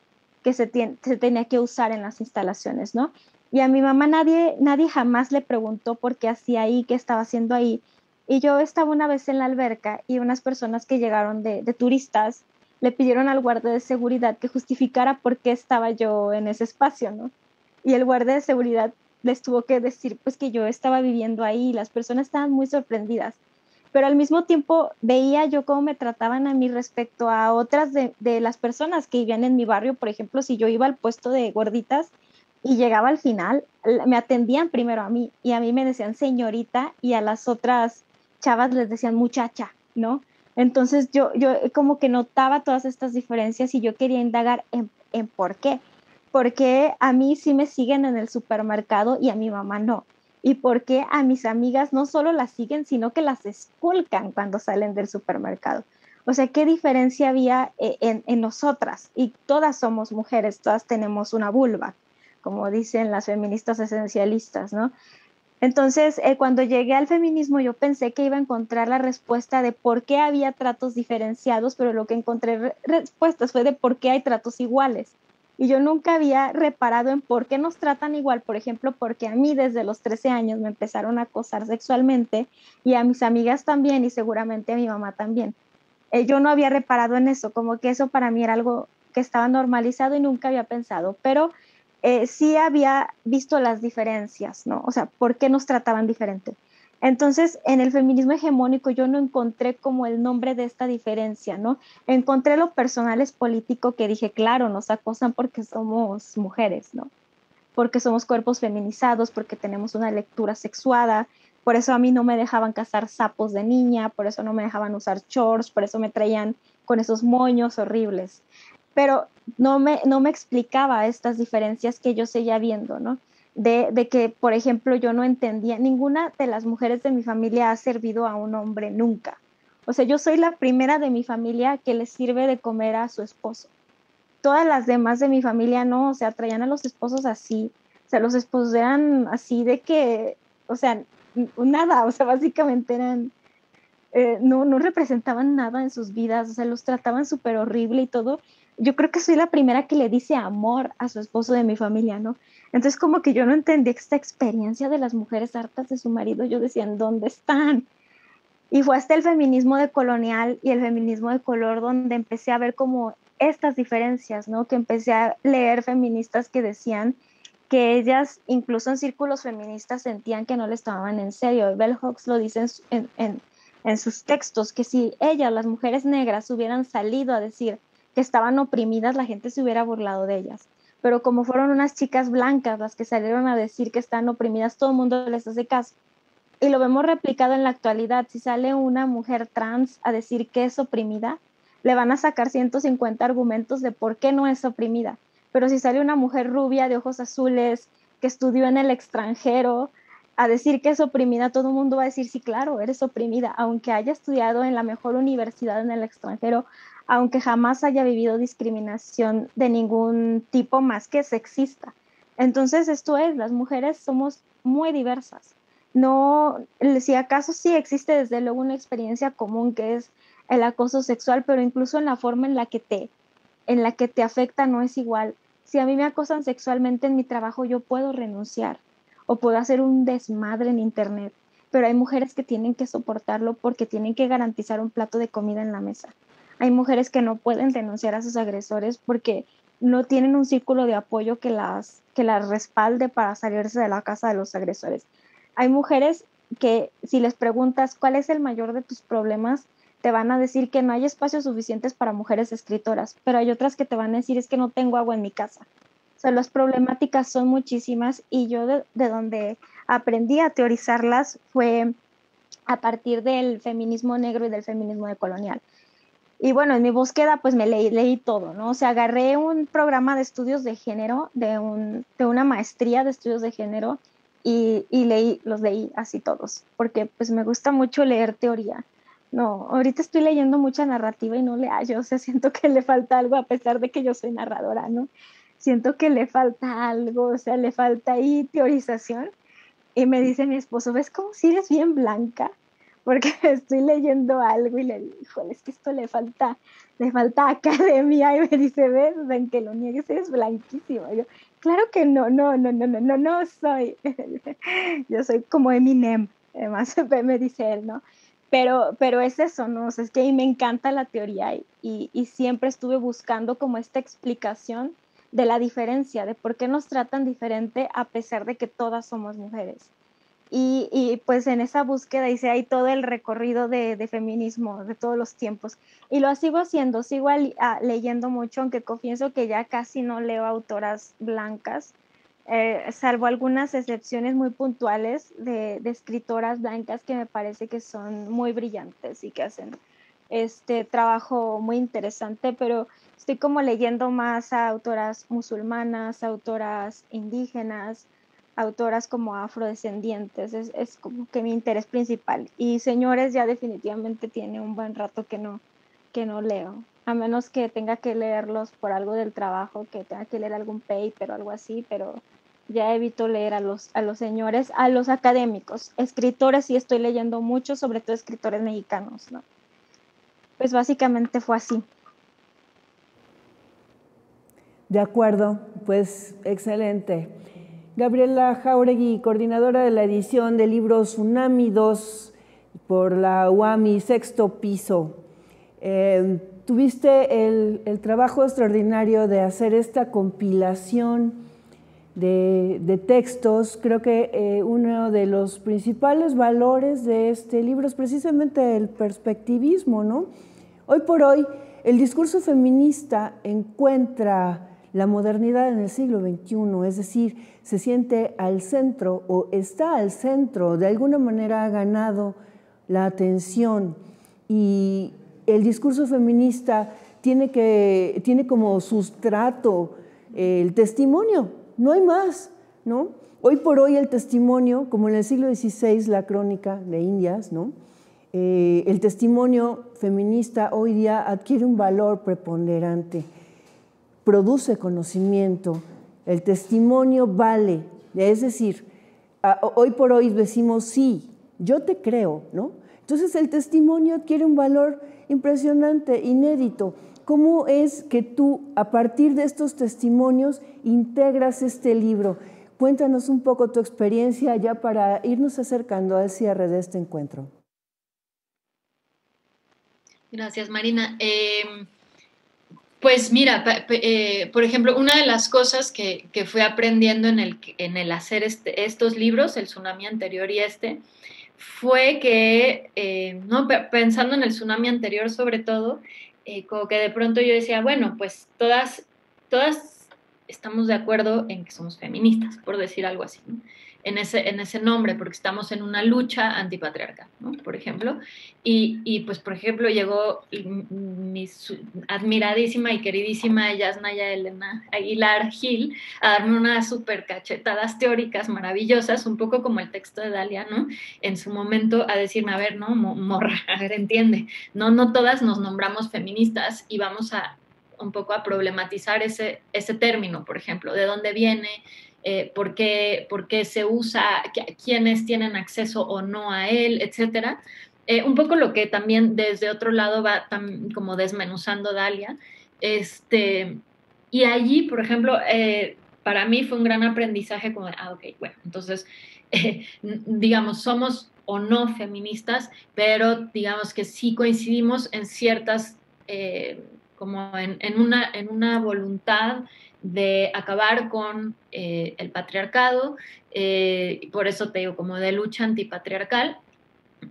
que se tenía que usar en las instalaciones, ¿no? Y a mi mamá nadie jamás le preguntó por qué hacía ahí, qué estaba haciendo ahí. Y yo estaba una vez en la alberca y unas personas que llegaron de turistas le pidieron al guardia de seguridad que justificara por qué estaba yo en ese espacio, ¿no? Y el guardia de seguridad les tuvo que decir pues que yo estaba viviendo ahí y las personas estaban muy sorprendidas. Pero al mismo tiempo veía yo cómo me trataban a mí respecto a otras de las personas que vivían en mi barrio. Por ejemplo, si yo iba al puesto de gorditas y llegaba al final, me atendían primero a mí y a mí me decían señorita y a las otras chavas les decían muchacha, ¿no? Entonces yo como que notaba todas estas diferencias y yo quería indagar en por qué. Porque a mí sí me siguen en el supermercado y a mi mamá no. Y por qué a mis amigas no solo las siguen, sino que las esculcan cuando salen del supermercado. O sea, ¿qué diferencia había en nosotras? Y todas somos mujeres, todas tenemos una vulva, como dicen las feministas esencialistas, ¿no? Entonces, cuando llegué al feminismo, yo pensé que iba a encontrar la respuesta de por qué había tratos diferenciados, pero lo que encontré respuestas fue de por qué hay tratos iguales. Y yo nunca había reparado en por qué nos tratan igual, por ejemplo, porque a mí desde los 13 años me empezaron a acosar sexualmente y a mis amigas también y seguramente a mi mamá también. Yo no había reparado en eso, como que eso para mí era algo que estaba normalizado y nunca había pensado, pero sí había visto las diferencias, ¿no? O sea, ¿por qué nos trataban diferente? Entonces, en el feminismo hegemónico yo no encontré como el nombre de esta diferencia, ¿no? Encontré lo personal es político que dije, claro, nos acosan porque somos mujeres, ¿no? Porque somos cuerpos feminizados, porque tenemos una lectura sexuada, por eso a mí no me dejaban cazar sapos de niña, por eso no me dejaban usar shorts, por eso me traían con esos moños horribles. Pero no me explicaba estas diferencias que yo seguía viendo, ¿no? de que, por ejemplo, yo no entendía, ninguna de las mujeres de mi familia ha servido a un hombre nunca. O sea, yo soy la primera de mi familia que le sirve de comer a su esposo. Todas las demás de mi familia no, o sea, traían a los esposos así, o sea, los esposos eran así de que, o sea, nada, o sea, básicamente eran, no representaban nada en sus vidas, o sea, los trataban súper horrible y todo. Yo creo que soy la primera que le dice amor a su esposo de mi familia, ¿no? Entonces como que yo no entendí esta experiencia de las mujeres hartas de su marido, yo decía, ¿dónde están? Y fue hasta el feminismo decolonial y el feminismo de color donde empecé a ver como estas diferencias, ¿no? Que empecé a leer feministas que decían que ellas, incluso en círculos feministas, sentían que no les tomaban en serio. Bell Hooks lo dice en sus textos, que si ellas, las mujeres negras, hubieran salido a decir que estaban oprimidas, la gente se hubiera burlado de ellas. Pero como fueron unas chicas blancas las que salieron a decir que están oprimidas, todo el mundo les hace caso. Y lo vemos replicado en la actualidad. Si sale una mujer trans a decir que es oprimida, le van a sacar 150 argumentos de por qué no es oprimida. Pero si sale una mujer rubia de ojos azules que estudió en el extranjero a decir que es oprimida, todo el mundo va a decir, sí, claro, eres oprimida, aunque haya estudiado en la mejor universidad en el extranjero, aunque jamás haya vivido discriminación de ningún tipo más que sexista. Entonces, esto es, las mujeres somos muy diversas. No, si acaso sí existe desde luego una experiencia común que es el acoso sexual, pero incluso en la forma en la que te afecta no es igual. Si a mí me acosan sexualmente en mi trabajo, yo puedo renunciar o puedo hacer un desmadre en internet, pero hay mujeres que tienen que soportarlo porque tienen que garantizar un plato de comida en la mesa. Hay mujeres que no pueden denunciar a sus agresores porque no tienen un círculo de apoyo que las respalde para salirse de la casa de los agresores. Hay mujeres que si les preguntas cuál es el mayor de tus problemas, te van a decir que no hay espacios suficientes para mujeres escritoras, pero hay otras que te van a decir es que no tengo agua en mi casa. O sea, las problemáticas son muchísimas y yo de donde aprendí a teorizarlas fue a partir del feminismo negro y del feminismo decolonial. Y bueno, en mi búsqueda pues me leí todo, ¿no? O sea, agarré un programa de estudios de género, de una maestría de estudios de género y los leí así todos, porque pues me gusta mucho leer teoría. No, ahorita estoy leyendo mucha narrativa y no le hallo, o sea, siento que le falta algo a pesar de que yo soy narradora, ¿no? Siento que le falta algo, o sea, le falta ahí teorización. Y me dice mi esposo, ¿ves cómo si eres bien blanca? Porque estoy leyendo algo y le digo, híjole, es que esto le falta academia. Y me dice, ¿ves? O sea, en que lo niegues, eres blanquísima. Y yo, claro que no soy. Yo soy como Eminem, además me dice él, ¿no? Pero es eso, ¿no? O sea, es que a mí me encanta la teoría y siempre estuve buscando como esta explicación de la diferencia, de por qué nos tratan diferente a pesar de que todas somos mujeres. Y pues en esa búsqueda hice ahí todo el recorrido de feminismo de todos los tiempos. Y lo sigo haciendo, sigo leyendo mucho, aunque confieso que ya casi no leo autoras blancas, salvo algunas excepciones muy puntuales de escritoras blancas que me parece que son muy brillantes y que hacen este trabajo muy interesante, pero estoy como leyendo más a autoras musulmanas, autoras indígenas, autoras como afrodescendientes, es como que mi interés principal. Y señores, ya definitivamente tiene un buen rato que no leo, a menos que tenga que leerlos por algo del trabajo, que tenga que leer algún paper o algo así, pero ya evito leer a los señores, a los académicos. Escritores sí estoy leyendo mucho, sobre todo escritores mexicanos, ¿no? Pues básicamente fue así. De acuerdo, pues excelente. Gabriela Jáuregui, coordinadora de la edición del libro Tsunami 2 por la UAMI, Sexto Piso. Tuviste el trabajo extraordinario de hacer esta compilación de textos. Creo que uno de los principales valores de este libro es precisamente el perspectivismo, ¿no? Hoy por hoy, el discurso feminista encuentra la modernidad en el siglo XXI, es decir, se siente al centro o está al centro, de alguna manera ha ganado la atención y el discurso feminista tiene como sustrato el testimonio, no hay más, ¿no? Hoy por hoy el testimonio, como en el siglo XVI, la crónica de Indias, ¿no? El testimonio feminista hoy día adquiere un valor preponderante, produce conocimiento, el testimonio vale, es decir, hoy por hoy decimos sí, yo te creo, ¿no? Entonces el testimonio adquiere un valor impresionante, inédito. ¿Cómo es que tú, a partir de estos testimonios, integras este libro? Cuéntanos un poco tu experiencia ya para irnos acercando al cierre de este encuentro. Gracias, Marina. Pues mira, por ejemplo, una de las cosas que fui aprendiendo en el hacer estos libros, el tsunami anterior y fue que, no, pensando en el tsunami anterior sobre todo, como que de pronto yo decía, bueno, pues todas estamos de acuerdo en que somos feministas, por decir algo así, ¿no? En ese nombre, porque estamos en una lucha antipatriarcal, ¿no? Por ejemplo. Y pues, por ejemplo, llegó mi admiradísima y queridísima Yasnaya Elena Aguilar Gil a darme unas súper cachetadas teóricas maravillosas, un poco como el texto de Dalia, ¿no? En su momento a decirme, a ver, ¿no? Morra, a ver, entiende, no todas nos nombramos feministas y vamos a un poco a problematizar ese término, por ejemplo, de dónde viene, por qué se usa, quiénes tienen acceso o no a él, etcétera. Un poco lo que también desde otro lado va como desmenuzando Dalia. Y allí, por ejemplo, para mí fue un gran aprendizaje como, ok, bueno, entonces, digamos, somos o no feministas, pero digamos que sí coincidimos en ciertas, como en una voluntad de acabar con el patriarcado, por eso te digo, como de lucha antipatriarcal,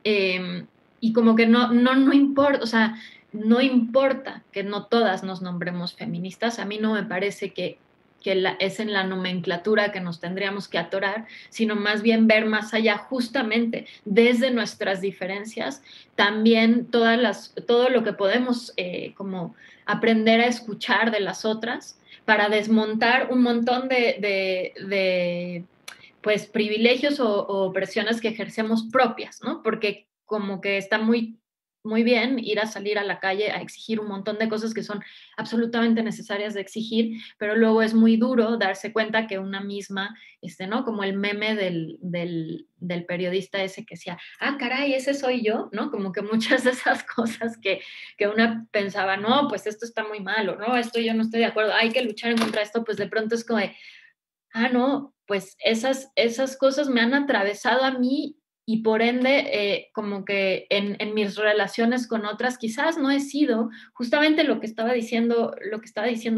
y como que no importa, o sea, no importa que no todas nos nombremos feministas, a mí no me parece que es en la nomenclatura que nos tendríamos que atorar, sino más bien ver más allá justamente desde nuestras diferencias, también todo lo que podemos como aprender a escuchar de las otras para desmontar un montón de pues privilegios o opresiones que ejercemos propias, ¿no? Porque como que está muy bien ir a salir a la calle a exigir un montón de cosas que son absolutamente necesarias de exigir, pero luego es muy duro darse cuenta que una misma, ¿no? Como el meme del periodista ese que decía, caray, ese soy yo, ¿no? Como que muchas de esas cosas que una pensaba, no, pues esto está muy malo, no, esto yo no estoy de acuerdo, hay que luchar en contra de esto, pues de pronto es como de, no, pues esas cosas me han atravesado a mí y por ende, como que en mis relaciones con otras, quizás no he sido justamente lo que estaba diciendo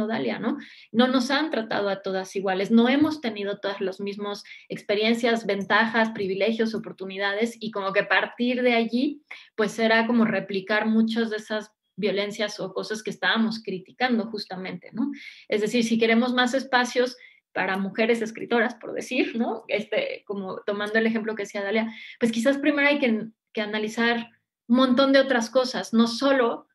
Dalia, ¿no? No nos han tratado a todas iguales, no hemos tenido todas las mismas experiencias, ventajas, privilegios, oportunidades, y como que a partir de allí, pues era como replicar muchas de esas violencias o cosas que estábamos criticando justamente, ¿no? Es decir, si queremos más espacios para mujeres escritoras, por decir, ¿no? Como tomando el ejemplo que decía Dalia, pues quizás primero hay que analizar un montón de otras cosas, no solo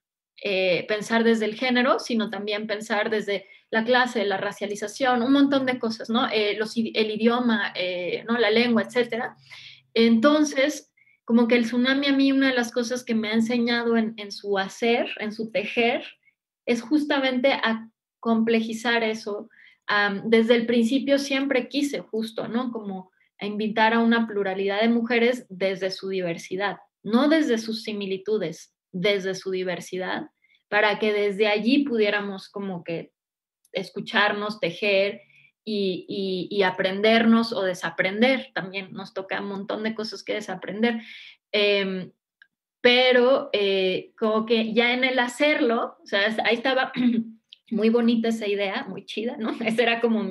pensar desde el género, sino también pensar desde la clase, la racialización, un montón de cosas, ¿no? El idioma, ¿no? La lengua, etcétera. Entonces, como que el tsunami a mí, una de las cosas que me ha enseñado en su hacer, en su tejer, es justamente a complejizar eso. Desde el principio siempre quise justo, ¿no? Como a invitar a una pluralidad de mujeres desde su diversidad, no desde sus similitudes, desde su diversidad, para que desde allí pudiéramos como que escucharnos, tejer y aprendernos o desaprender. También nos toca un montón de cosas que desaprender. Pero como que ya en el hacerlo, o sea, ahí estaba muy bonita esa idea, muy chida, ¿no? Ese era como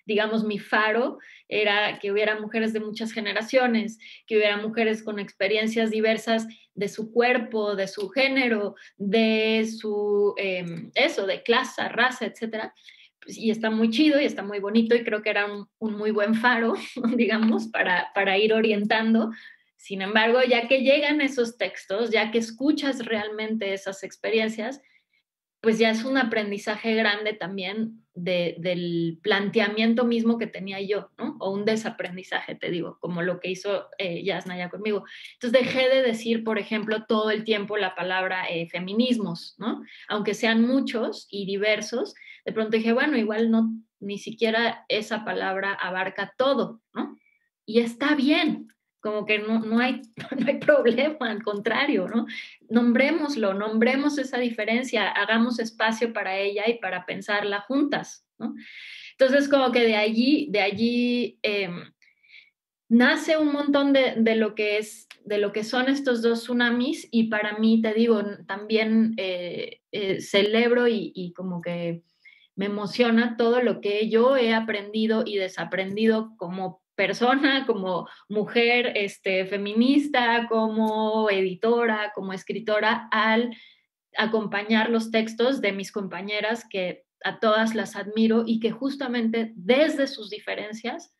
digamos, mi faro, era que hubiera mujeres de muchas generaciones, que hubiera mujeres con experiencias diversas de su cuerpo, de su género, de su, de clase, raza, etcétera. Pues, y está muy chido y está muy bonito y creo que era un muy buen faro, digamos, para ir orientando. Sin embargo, ya que llegan esos textos, ya que escuchas realmente esas experiencias, pues ya es un aprendizaje grande también del planteamiento mismo que tenía yo, ¿no? O un desaprendizaje, te digo, como lo que hizo Yasnaya conmigo. Entonces dejé de decir, por ejemplo, todo el tiempo la palabra feminismos, ¿no? Aunque sean muchos y diversos, de pronto dije, bueno, igual no, ni siquiera esa palabra abarca todo, ¿no? Y está bien, como que no hay problema, al contrario, ¿no? Nombrémoslo, nombremos esa diferencia, hagamos espacio para ella y para pensarla juntas, ¿no? Entonces, como que de allí nace un montón de lo que es, de lo que son estos dos tsunamis, y para mí, te digo, también celebro y como que me emociona todo lo que yo he aprendido y desaprendido como persona, como mujer feminista, como editora, como escritora, al acompañar los textos de mis compañeras, que a todas las admiro y que justamente desde sus diferencias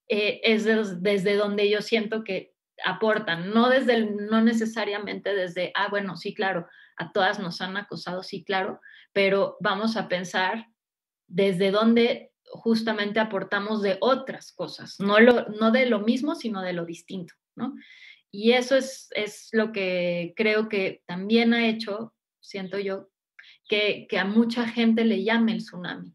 es desde donde yo siento que aportan, no necesariamente desde, bueno, sí, claro, a todas nos han acosado, sí, claro, pero vamos a pensar desde donde justamente aportamos de otras cosas, no de lo mismo, sino de lo distinto, ¿no? Y eso es lo que creo que también ha hecho, siento yo, que a mucha gente le llame el tsunami,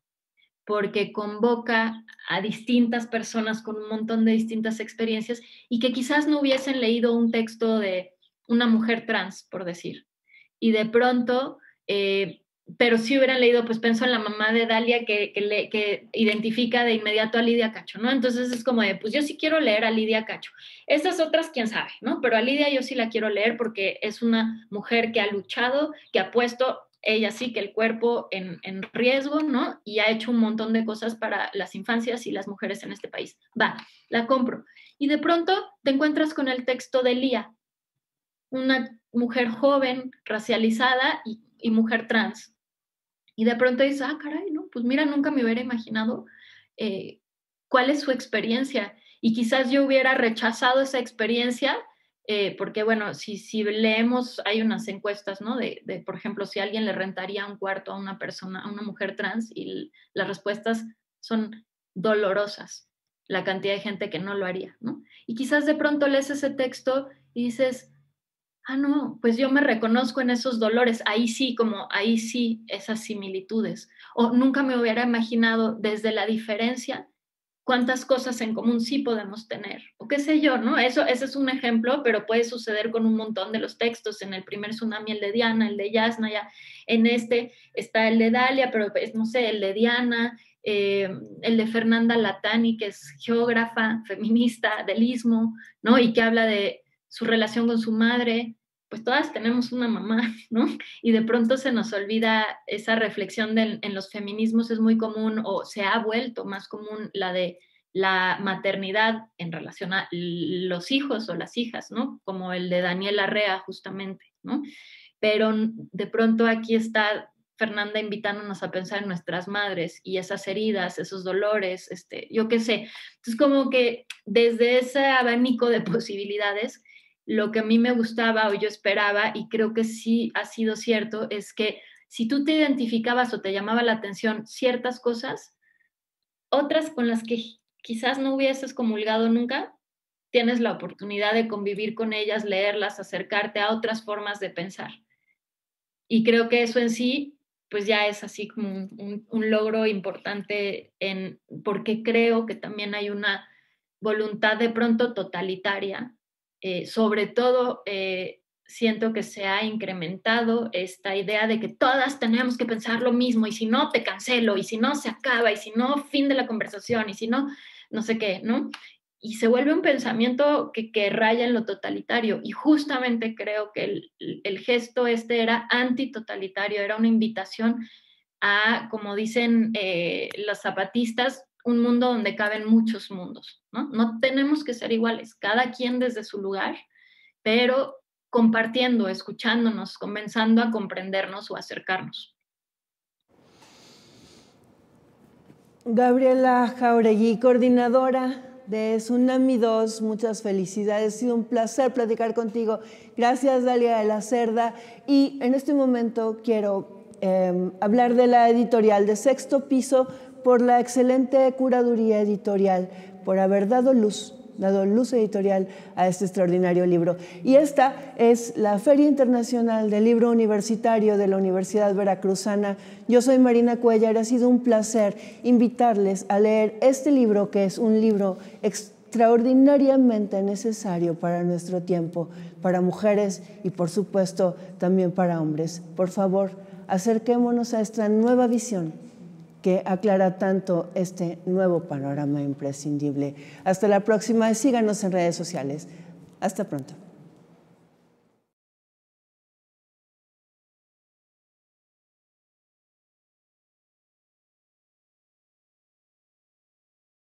porque convoca a distintas personas con un montón de distintas experiencias y que quizás no hubiesen leído un texto de una mujer trans, por decir. Y de pronto, pero sí hubieran leído, pues pienso en la mamá de Dalia que identifica de inmediato a Lidia Cacho, ¿no? Entonces es como de, pues yo sí quiero leer a Lidia Cacho. Estas otras, quién sabe, ¿no? Pero a Lidia yo sí la quiero leer porque es una mujer que ha luchado, que ha puesto ella sí que el cuerpo en riesgo, ¿no? Y ha hecho un montón de cosas para las infancias y las mujeres en este país. Va, la compro. Y de pronto te encuentras con el texto de Lía, una mujer joven, racializada y mujer trans. Y de pronto dices, caray, ¿no? Pues mira, nunca me hubiera imaginado cuál es su experiencia. Y quizás yo hubiera rechazado esa experiencia porque, bueno, si leemos, hay unas encuestas, ¿no? De, por ejemplo, si alguien le rentaría un cuarto a una persona, a una mujer trans, y las respuestas son dolorosas, la cantidad de gente que no lo haría, ¿no? Y quizás de pronto lees ese texto y dices, no, pues yo me reconozco en esos dolores, ahí sí, esas similitudes. O nunca me hubiera imaginado desde la diferencia cuántas cosas en común sí podemos tener, o qué sé yo, ¿no? Ese es un ejemplo, pero puede suceder con un montón de los textos. En el primer tsunami, el de Diana, el de Yasnaya, en este está el de Dalia, pero no sé, el de Diana, el de Fernanda Latani, que es geógrafa, feminista, del Istmo, ¿no? Y que habla de su relación con su madre. Pues todas tenemos una mamá, ¿no? Y de pronto se nos olvida esa reflexión en los feminismos. Es muy común, o se ha vuelto más común, la de la maternidad en relación a los hijos o las hijas, ¿no? Como el de Daniel Arrea, justamente, ¿no? Pero de pronto aquí está Fernanda invitándonos a pensar en nuestras madres y esas heridas, esos dolores, yo qué sé. Entonces, como que desde ese abanico de posibilidades, lo que a mí me gustaba o yo esperaba, y creo que sí ha sido cierto, es que si tú te identificabas o te llamaba la atención ciertas cosas, otras con las que quizás no hubieses comulgado nunca, tienes la oportunidad de convivir con ellas, leerlas, acercarte a otras formas de pensar. Y creo que eso en sí, pues ya es así como un logro importante, porque creo que también hay una voluntad de pronto totalitaria. Sobre todo, siento que se ha incrementado esta idea de que todas tenemos que pensar lo mismo, y si no, te cancelo, y si no, se acaba, y si no, fin de la conversación, y si no, no sé qué, ¿no? Y se vuelve un pensamiento que raya en lo totalitario. Y justamente creo que el gesto era antitotalitario, era una invitación a, como dicen los zapatistas, un mundo donde caben muchos mundos, ¿no? No tenemos que ser iguales, cada quien desde su lugar, pero compartiendo, escuchándonos, comenzando a comprendernos o acercarnos. Gabriela Jáuregui, coordinadora de Tsunami 2, muchas felicidades, ha sido un placer platicar contigo. Gracias, Dalia de la Cerda. Y en este momento quiero hablar de la editorial de Sexto Piso por la excelente curaduría editorial, por haber dado luz editorial a este extraordinario libro. Y esta es la Feria Internacional del Libro Universitario de la Universidad Veracruzana. Yo soy Marina Cuellar, ha sido un placer invitarles a leer este libro, que es un libro extraordinariamente necesario para nuestro tiempo, para mujeres y por supuesto también para hombres. Por favor, acerquémonos a esta nueva visión que aclara tanto este nuevo panorama imprescindible. Hasta la próxima, síganos en redes sociales. Hasta pronto.